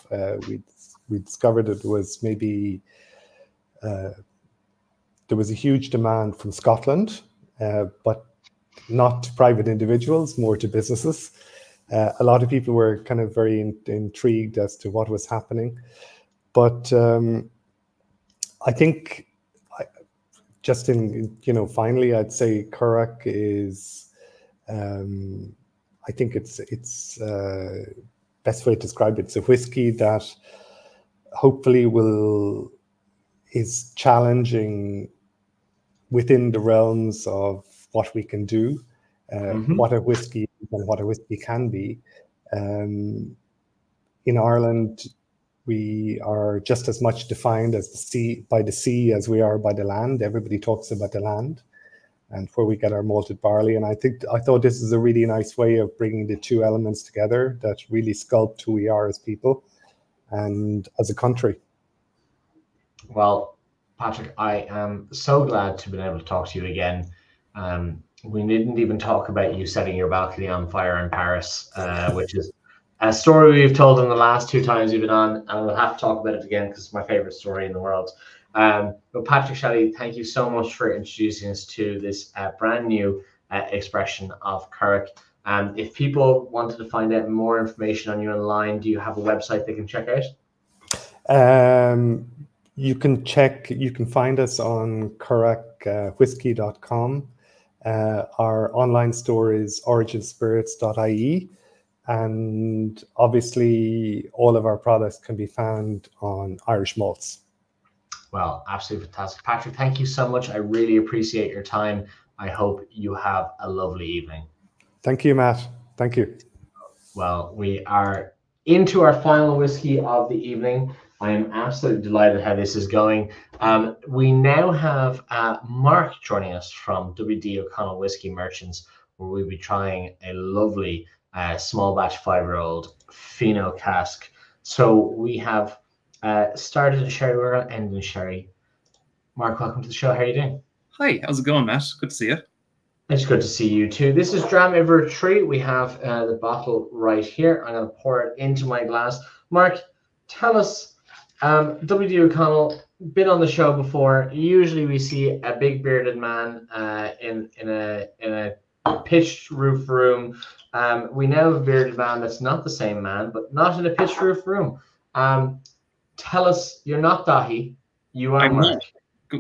we discovered that there was maybe, there was a huge demand from Scotland, but not to private individuals, more to businesses. A lot of people were kind of very intrigued as to what was happening. But I think finally, I'd say Currach is, I think it's best way to describe it. It's a whiskey that hopefully is challenging within the realms of what we can do, what a whiskey and what a whiskey can be. In Ireland, we are just as much defined as by the sea as we are by the land. Everybody talks about the land and where we get our malted barley. And I thought this is a really nice way of bringing the two elements together that really sculpt who we are as people and as a country.
Well, Patrick, I am so glad to be able to talk to you again. We didn't even talk about you setting your balcony on fire in Paris, which is a story we've told in the last 2 times you've been on, and we'll have to talk about it again because it's my favorite story in the world. But Patrick Shelley, thank you so much for introducing us to this brand new expression of Currach. If people wanted to find out more information on you online, do you have a website they can check out?
You can find us on currachwhiskey.com. Our online store is originspirits.ie. And obviously, all of our products can be found on Irish Malts.
Well, absolutely fantastic. Patrick, thank you so much. I really appreciate your time. I hope you have a lovely evening.
Thank you, Matt. Thank you.
Well, we are into our final whiskey of the evening. I am absolutely delighted how this is going. We now have Mark joining us from WD O'Connell Whiskey Merchants, where we'll be trying a lovely small batch 5-year-old Fino cask. So we have started a sherry, we're going to end in sherry. Mark, welcome to the show. How are you doing?
Hi, how's it going, Matt? Good to see you.
It's good to see you too. This is Dram Iver Tree. We have the bottle right here. I'm going to pour it into my glass. Mark, tell us, WD O'Connell, been on the show before. Usually we see a big bearded man in a pitched roof room. We now have a bearded man that's not the same man, but not in a pitched roof room. Tell us, you're not Dahi. You are Mark.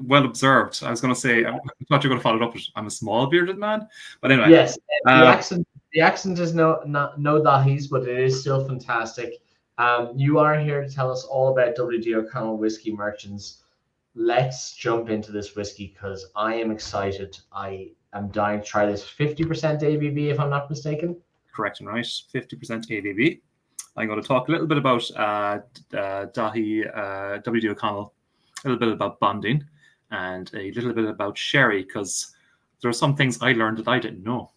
Well observed. I was going to say, I thought you were going to follow it up with, I'm a small bearded man. But anyway.
Yes, the accent is no Dahis, but it is still fantastic. You are here to tell us all about WD O'Connell Whiskey Merchants. Let's jump into this whiskey because I am excited. I am dying to try this. 50% ABV, if I'm not mistaken.
Correct and right. 50% ABV. I'm going to talk a little bit about Dahi, WD O'Connell, a little bit about bonding, and a little bit about sherry, because there are some things I learned that I didn't know.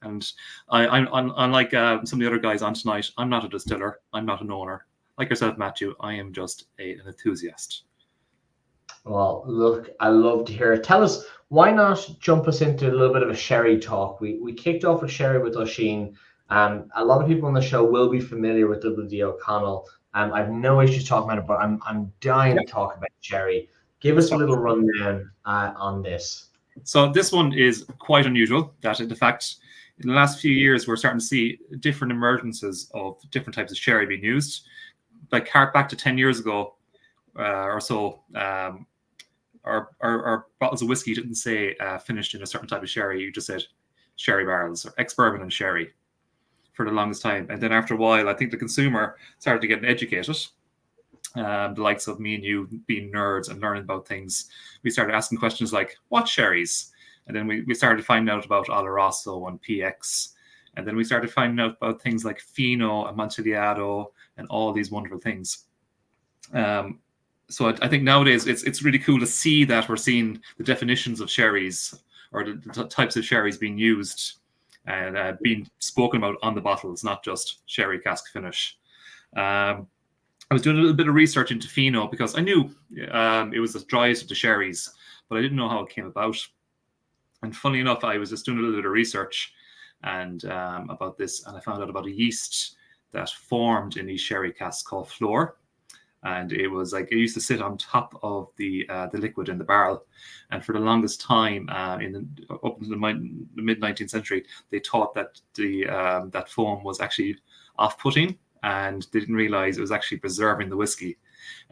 And I'm unlike some of the other guys on tonight, I'm not a distiller. I'm not an owner. Like yourself, Matthew, I am just an enthusiast.
Well, look, I love to hear it. Tell us, why not jump us into a little bit of a sherry talk? We kicked off with sherry with Oisin. A lot of people on the show will be familiar with WD O'Connell. I have no issues talking about it, but I'm dying to talk about sherry. Give us a little rundown on this.
So this one is quite unusual. That in fact, in the last few years, we're starting to see different emergences of different types of sherry being used. Like back to 10 years ago or so, our bottles of whiskey didn't say finished in a certain type of sherry. You just said sherry barrels or ex-bourbon and sherry for the longest time. And then after a while, I think the consumer started to get educated. the likes of me and you being nerds and learning about things, we started asking questions like, what sherries? And then we started finding out about Oloroso and PX. And then we started finding out about things like Fino, Amontillado, and all these wonderful things. So I think nowadays it's really cool to see that we're seeing the definitions of sherries, or the types of sherries being used and being spoken about on the bottles, not just sherry cask finish. I was doing a little bit of research into Fino because I knew it was the driest of the sherries, but I didn't know how it came about. And funny enough, I was just doing a little bit of research and about this, and I found out about a yeast that formed in these sherry casks called flor. And it was like, it used to sit on top of the liquid in the barrel. And for the longest time, up into the mid 19th century, they thought that that foam was actually off-putting, and they didn't realize it was actually preserving the whiskey.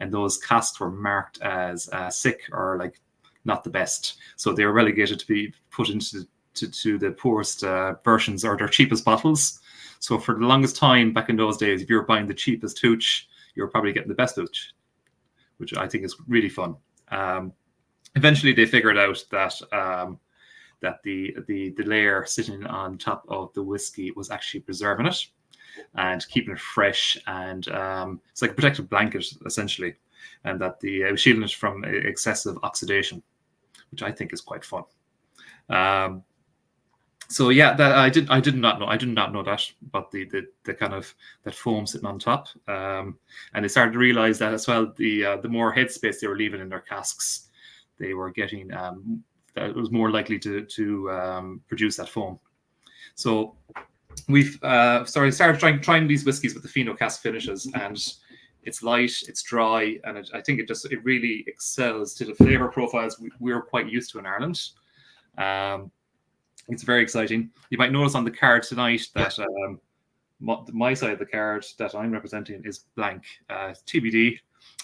And those casks were marked as sick, or like not the best. So they were relegated to be put into the poorest versions, or their cheapest bottles. So for the longest time back in those days, if you were buying the cheapest hooch, you're probably getting the best hooch, which I think is really fun. Eventually, they figured out that the layer sitting on top of the whiskey was actually preserving it and keeping it fresh, and it's like a protective blanket essentially, and that it was shielding it from excessive oxidation, which I think is quite fun. So yeah, that I did not know that about the kind of that foam sitting on top, and they started to realize that as well. The more headspace they were leaving in their casks, they were getting that it was more likely to produce that foam. So we've started trying these whiskies with the Fino cask finishes, and it's light, it's dry, and I think it really excels to the flavor profiles we're quite used to in Ireland. It's very exciting. You might notice on the card tonight that my side of the card that I'm representing is blank. TBD.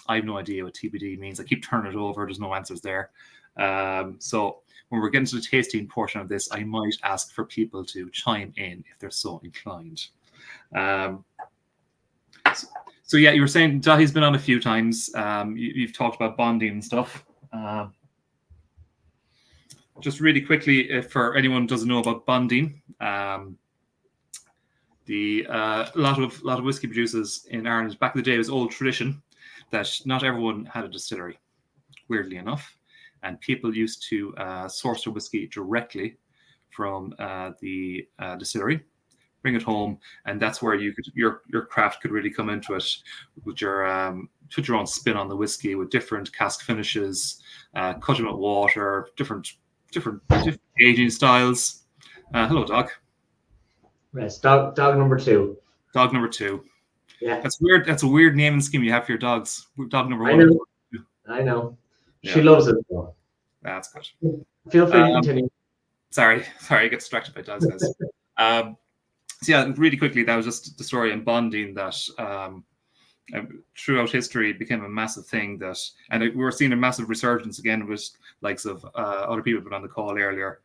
I have no idea what TBD means. I keep turning it over. There's no answers there. So when we're getting to the tasting portion of this, I might ask for people to chime in if they're so inclined. So yeah, you were saying Dahi's been on a few times. You've talked about bonding and stuff. Just really quickly, for anyone who doesn't know about bonding, a lot of whiskey producers in Ireland back in the day, it was old tradition that not everyone had a distillery, weirdly enough, and people used to source their whiskey directly from the distillery, bring it home, and that's where your craft could really come into it with your put your own spin on the whiskey with different cask finishes, cutting with water, different aging styles. Hello, dog.
Yes, dog number 2.
Dog number 2.
Yeah,
that's weird. That's a weird naming scheme you have for your dogs. Dog number 1.
I know.
Yeah.
She loves it though.
That's good.
Feel free to continue.
Sorry, I get distracted by dogs, guys. So yeah, really quickly, that was just the story in bonding that throughout history it became a massive thing and we're seeing a massive resurgence again with likes of other people have been on the call earlier,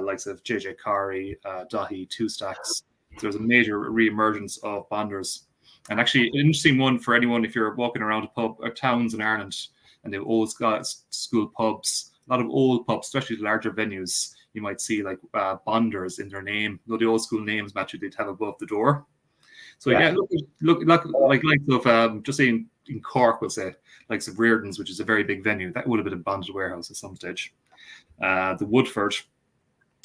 likes of JJ Carey, Dahi, Two Stacks. There's a major re-emergence of bonders, and actually an interesting one for anyone if you're walking around a pub or towns in Ireland and they've old school pubs, a lot of old pubs, especially the larger venues, you might see like bonders in their name. Though the old school names match what they'd have above the door. So yeah, look like of just saying in Cork, we'll say like of Reardon's, which is a very big venue. That would have been a bonded warehouse at some stage. The Woodford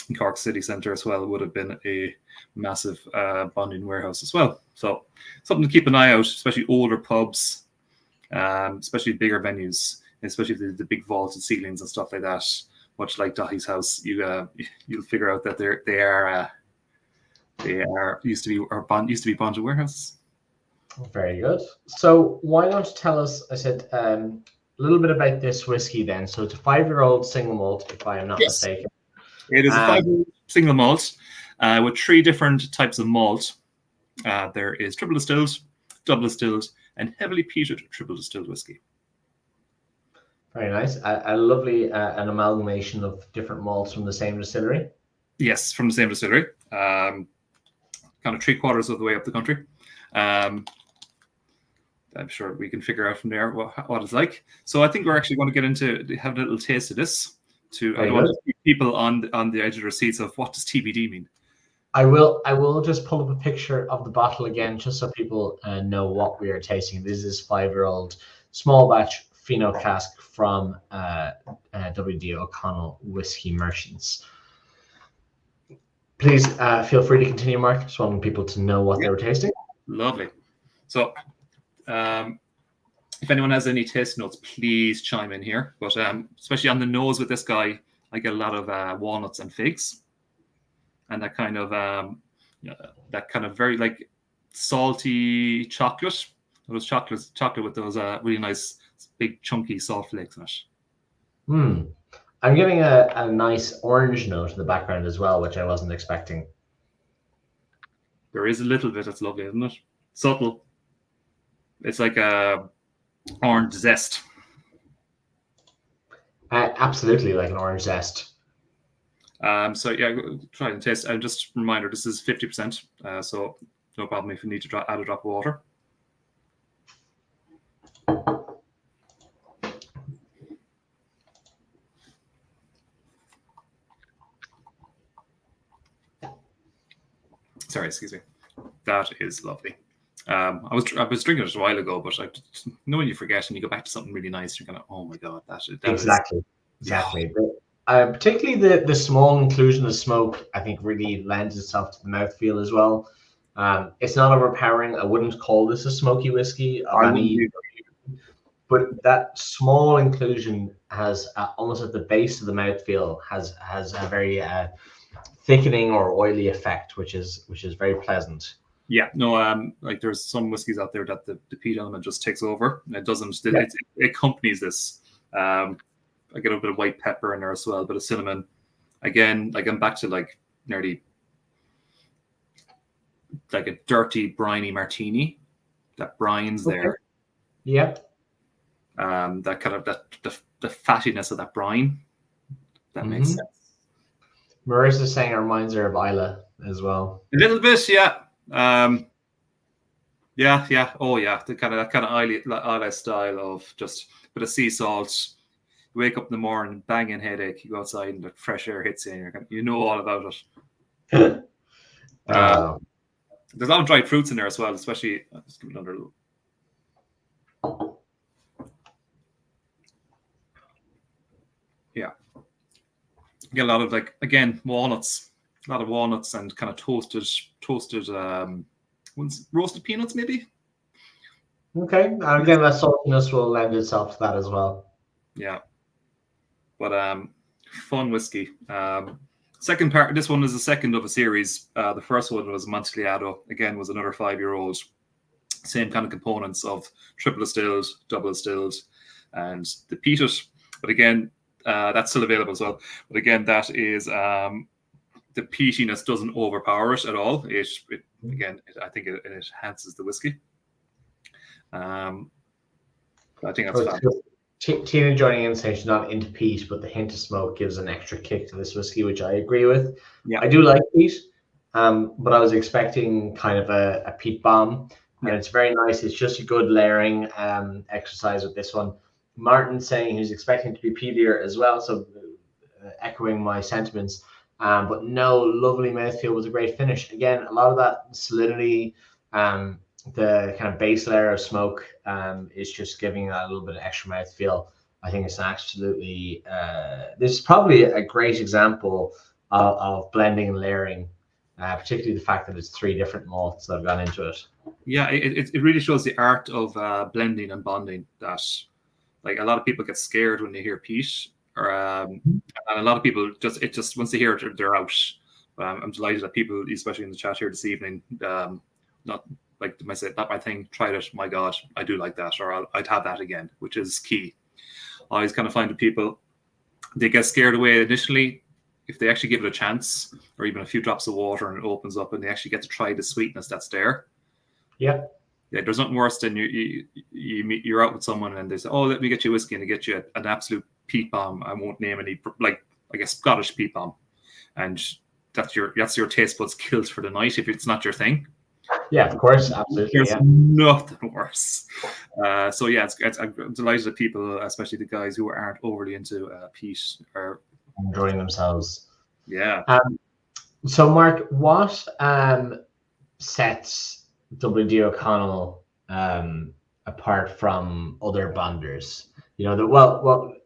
in Cork City Centre as well would have been a massive bonding warehouse as well. So something to keep an eye out, especially older pubs, especially bigger venues, especially the big vaulted ceilings and stuff like that. Much like Dahi's house, you'll figure out that they used to be bonded warehouses.
Very good. So why don't you tell us, I said, a little bit about this whiskey then. So it's a 5-year-old single malt, if I am not mistaken.
It is a 5-year-old single malt with 3 different types of malt. There is triple distilled, double distilled, and heavily peated triple distilled whiskey.
Very nice. A lovely an amalgamation of different malts from the same distillery.
Yes, from the same distillery. Kind of 3/4 of the way up the country. I'm sure we can figure out from there what it's like. So I think we're actually going to get into having a little taste of this. I don't want to keep people on the edge of their seats of what does TBD mean.
I will just pull up a picture of the bottle again, just so people know what we are tasting. This is 5-year-old small batch Fino cask from W.D. O'Connell Whiskey Merchants. Please feel free to continue, Mark. Just wanting people to know what they were tasting.
Lovely. So if anyone has any taste notes, please chime in here. But especially on the nose with this guy, I get a lot of walnuts and figs, and that kind of very like salty chocolate. Those chocolate with those really nice big chunky salt flakes in it.
I'm getting a nice orange note in the background as well, which I wasn't expecting.
There is a little bit. It's lovely, isn't it? Subtle. It's like a orange zest.
Absolutely, like an orange zest.
So yeah, try and taste. And just a reminder, this is 50%. So no problem if you need to add a drop of water. Sorry, excuse me. That is lovely. I was drinking it a while ago, but when you forget and you go back to something really nice, you're kind of, oh my god, that
exactly.
Is,
exactly. Particularly the small inclusion of smoke, I think, really lends itself to the mouthfeel as well. It's not overpowering. I wouldn't call this a smoky whiskey of any, but that small inclusion has almost at the base of the mouthfeel has a very thickening or oily effect, which is very pleasant.
Yeah, no, like there's some whiskeys out there that the peat element just takes over, and it doesn't. It accompanies this. I get a bit of white pepper in there as well, a bit of cinnamon. Again, like I'm back to like nearly like a dirty, briny martini. That brine's there.
Yep.
That kind of the fattiness of that brine. That makes sense.
Marissa's saying our minds are of Isla as well.
A little bit, yeah. Yeah. Oh, yeah. That kind of Isla style of just a bit of sea salt. You wake up in the morning, banging headache. You go outside, and the fresh air hits you, and you know all about it. There's a lot of dried fruits in there as well, especially. Just give it another look. Yeah. You get a lot of walnuts. A lot of walnuts and kind of toasted roasted peanuts, maybe.
Okay, and again, that saltiness will lend itself to that as well.
Yeah, but fun whiskey. Second part. This one is the second of a series. The first one was Amontillado. Again, was another 5-year-old. Same kind of components of triple distilled, double distilled, and the peated. But again, that's still available as well. But again, that is. The peatiness doesn't overpower it at all. I think it enhances the whiskey. I think that's fine.
Tina joining in saying she's not into peat, but the hint of smoke gives an extra kick to this whiskey, which I agree with.
Yeah,
I do like peat, but I was expecting kind of a peat bomb, and it's very nice. It's just a good layering exercise with this one. Martin saying he's expecting to be peatier as well, so echoing my sentiments. But no, lovely mouthfeel was a great finish. Again, a lot of that solidity, the kind of base layer of smoke is just giving that a little bit of extra mouthfeel. I think it's absolutely, this is probably a great example of blending and layering, particularly the fact that it's 3 different malts that have gone into it.
Yeah, it really shows the art of blending and bonding. That like a lot of people get scared when they hear peat. And a lot of people just once they hear it, they're out. I'm delighted that people, especially in the chat here this evening, not like I said, not my thing. Tried it. My God, I do like that, or I'd have that again, which is key. I always kind of find that people they get scared away initially. If they actually give it a chance, or even a few drops of water, and it opens up, and they actually get to try the sweetness that's there.
Yeah.
There's nothing worse than you're out with someone and they say, "Oh, let me get you whiskey," and they get you an absolute peat bomb. I won't name any, like I guess Scottish peat bomb, and that's your taste buds killed for the night if it's not your thing.
Yeah, of course, absolutely.
There's
Yeah.
nothing worse. So yeah, I'm delighted that people, especially the guys who aren't overly into peat, are
Enjoying themselves.
yeah.
So, Mark, what sets WD O'Connell apart from other bonders? You know,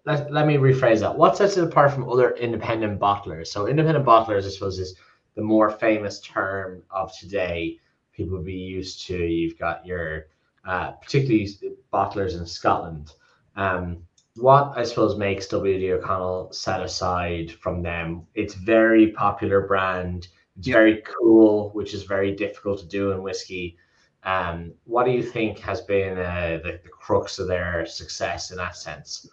let me rephrase that. What sets it apart from other independent bottlers? So, independent bottlers, I suppose, is the more famous term of today. People would be used to. You've got your particularly bottlers in Scotland. What I suppose makes WD O'Connell set aside from them? It's very popular brand. It's
Yep.
very cool, which is very difficult to do in whiskey. What do you think has been the crux of their success in that sense?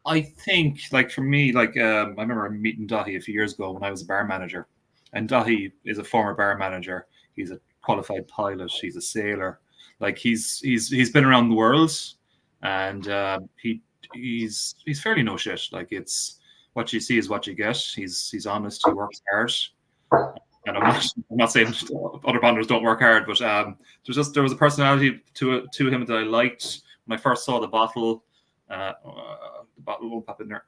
I think, like for me, like I remember meeting Dahi a few years ago when I was a bar manager, and Dahi is a former bar manager. He's a qualified pilot. He's a sailor. Like he's been around the world, and he's fairly no shit. Like it's what you see is what you get. He's honest. He works hard. And I'm not saying other bonders don't work hard, but there was a personality to him that I liked when I first saw the bottle. The bottle won't pop in there.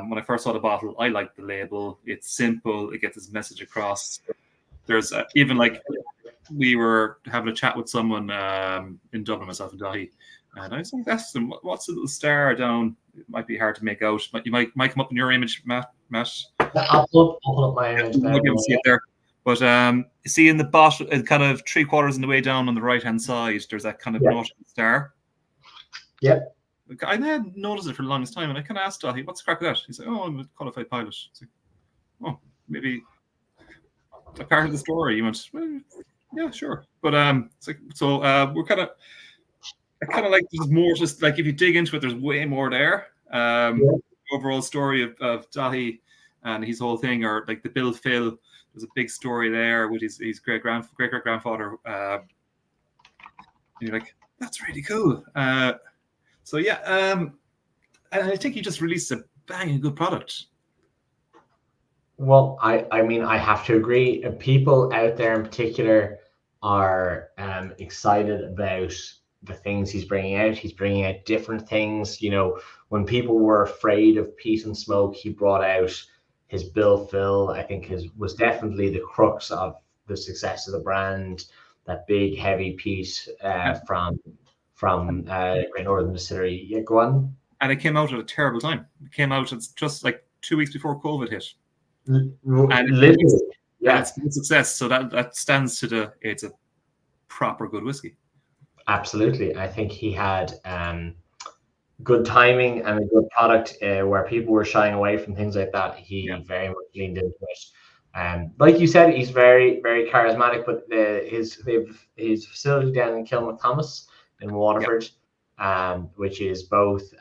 When I first saw the bottle, I liked the label. It's simple. It gets its message across. There's even like we were having a chat with someone in Dublin, myself and Dahi, and I was like, "That's them. What's the little star down? It might be hard to make out, but you might come up in your image, Matt.
I'll pull up my image
You can see it there. But you see in the bottom, kind of 3/4 in the way down on the right hand side, there's that kind of nautical star.
Yep.
I hadn't noticed it for the longest time, and I kind of asked Dahi, "What's the crack with that?" He's like, "Oh, I'm a qualified pilot." It's like, "Oh, maybe a part of the story." You went, "Well, yeah, sure." But it's like so we're kind of. I kind of like there's more. Just like if you dig into it, there's way more there. The overall story of Dahi and his whole thing, or like the Bill Phil. There's a big story there with his great grandfather. And you're like, that's really cool. So yeah, and I think he just released a banging good product.
Well, I mean, I have to agree. People out there in particular are excited about the things he's bringing out. He's bringing out different things. You know, when people were afraid of peat and smoke, he brought out his Bill Phil. I think was definitely the crux of the success of the brand. That big heavy peat from Great Northern Distillery. Yeah, go on.
And it came out at a terrible time. It came out just like 2 weeks before COVID hit.
Literally, yeah,
it's a success. So that stands to it's a proper good whiskey.
Absolutely, I think he had good timing and a good product where people were shying away from things like that. He very much leaned into it. Like you said, he's very, very charismatic. But his facility down in Kilmacthomas in Waterford, which is both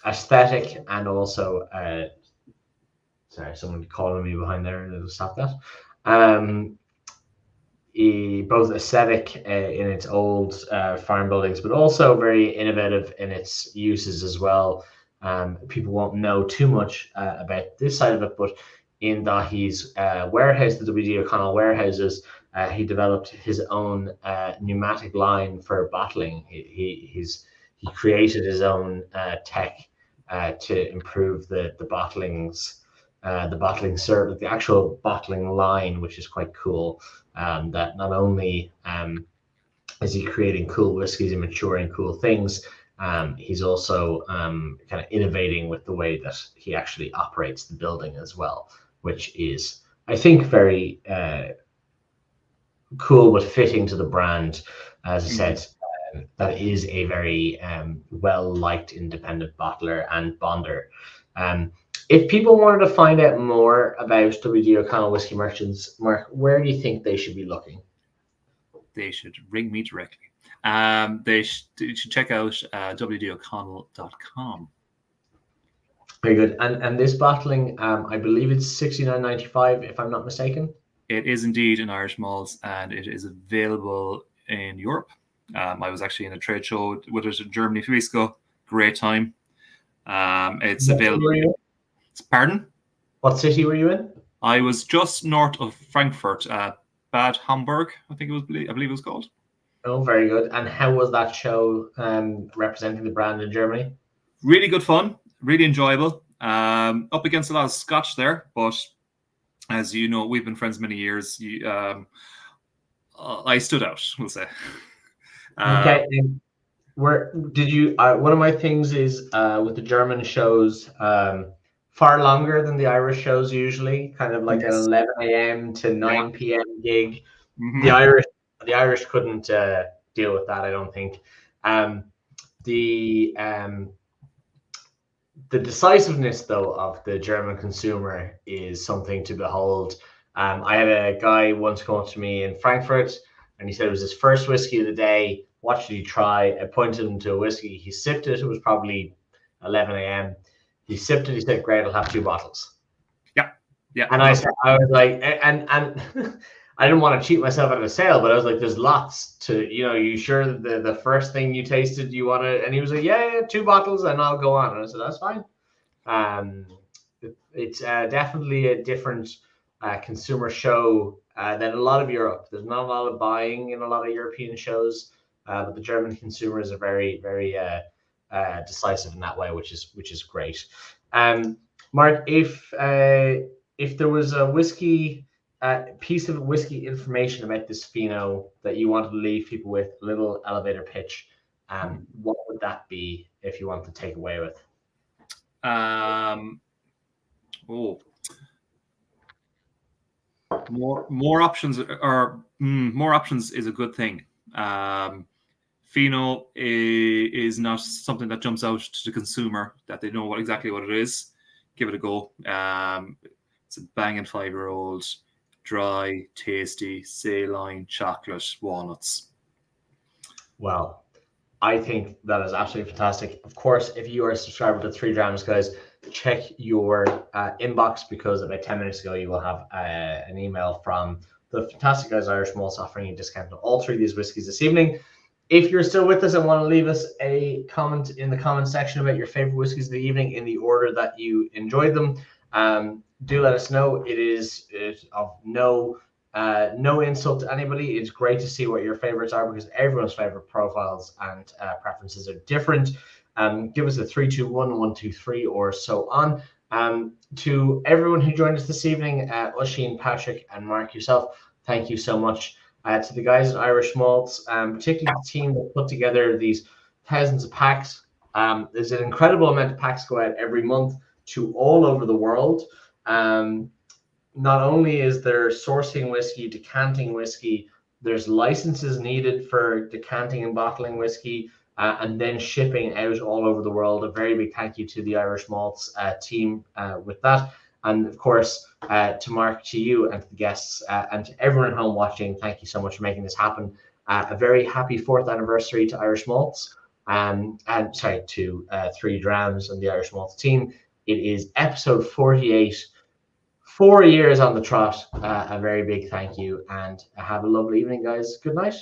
aesthetic and also sorry, someone calling me behind there. It'll stop that. Both aesthetic in its old farm buildings, but also very innovative in its uses as well. People won't know too much about this side of it, but in Dahi's warehouse, the WD O'Connell warehouses, he developed his own pneumatic line for bottling. He created his own tech to improve the bottling service, the actual bottling line, which is quite cool. That not only is he creating cool whiskeys and maturing cool things, he's also kind of innovating with the way that he actually operates the building as well, which is, I think, very cool but fitting to the brand. As I said, that is a very well-liked independent bottler and bonder. If people wanted to find out more about WD O'Connell Whiskey Merchants, Mark, where do you think they should be looking?
They should ring me directly. They should check out wdoconnell.com.
Very good. And this bottling, I believe it's $69.95, if I'm not mistaken.
It is indeed an Irish malt, and it is available in Europe. I was actually in a trade show with it in Germany a few weeks ago. Great time. It's available. Pardon?
What city were you in?
I was just north of Frankfurt, Bad Hamburg, I believe it was called.
Oh, very good. And how was that show representing the brand in Germany?
Really good fun, really enjoyable. Up against a lot of Scotch there, but as you know, we've been friends many years. I stood out, we'll say.
Okay. Where did you? One of my things is with the German shows, far longer than the Irish shows usually, kind of like an 11 a.m. to 9 p.m. gig.
Mm-hmm.
The Irish couldn't deal with that, I don't think. The decisiveness, though, of the German consumer is something to behold. I had a guy once come up to me in Frankfurt, and he said it was his first whiskey of the day. What should he try? I pointed him to a whiskey. He sipped it. It was probably 11 a.m. He sipped it. He said, "Great, I'll have 2 bottles."
Yeah.
And I was like, and I didn't want to cheat myself out of a sale, but I was like, there's lots to, you sure that the first thing you tasted, you want to, and he was like, yeah, 2 bottles and I'll go on. And I said, that's fine. It's definitely a different consumer show than a lot of Europe. There's not a lot of buying in a lot of European shows, but the German consumers are very, very decisive in that way, which is great. Mark, if there was a whiskey, piece of whiskey information about this Fino that you wanted to leave people with, a little elevator pitch, what would that be if you want to take away with?
More options more options is a good thing. Fino is not something that jumps out to the consumer that they know exactly what it is. Give it a go. It's a banging 5-year-old, dry, tasty, saline, chocolate, walnuts.
Well, I think that is absolutely fantastic. Of course, if you are a subscriber to 3 Drams, guys, check your inbox, because about 10 minutes ago you will have an email from the fantastic guys Irish Malts offering a discount on all 3 of these whiskeys this evening. If you're still with us and want to leave us a comment in the comment section about your favorite whiskeys of the evening in the order that you enjoyed them, do let us know. It's of no insult to anybody. It's great to see what your favorites are, because everyone's favorite profiles and preferences are different. Give us a 3, 2, 1, 1, 2, 3, or so on. To everyone who joined us this evening, Oisin, Patrick, and Mark, yourself, thank you so much. To the guys at Irish Malts, particularly the team that put together these thousands of packs. There's an incredible amount of packs go out every month to all over the world. Not only is there sourcing whiskey, decanting whiskey, there's licenses needed for decanting and bottling whiskey, and then shipping out all over the world. A very big thank you to the Irish Malts team with that. And of course, to Mark, to you, and to the guests, and to everyone at home watching, thank you so much for making this happen. A very happy 4th anniversary to Irish Malts, and sorry, to 3 Drams and the Irish Malts team. It is episode 48, 4 years on the trot. A very big thank you, and have a lovely evening, guys. Good night.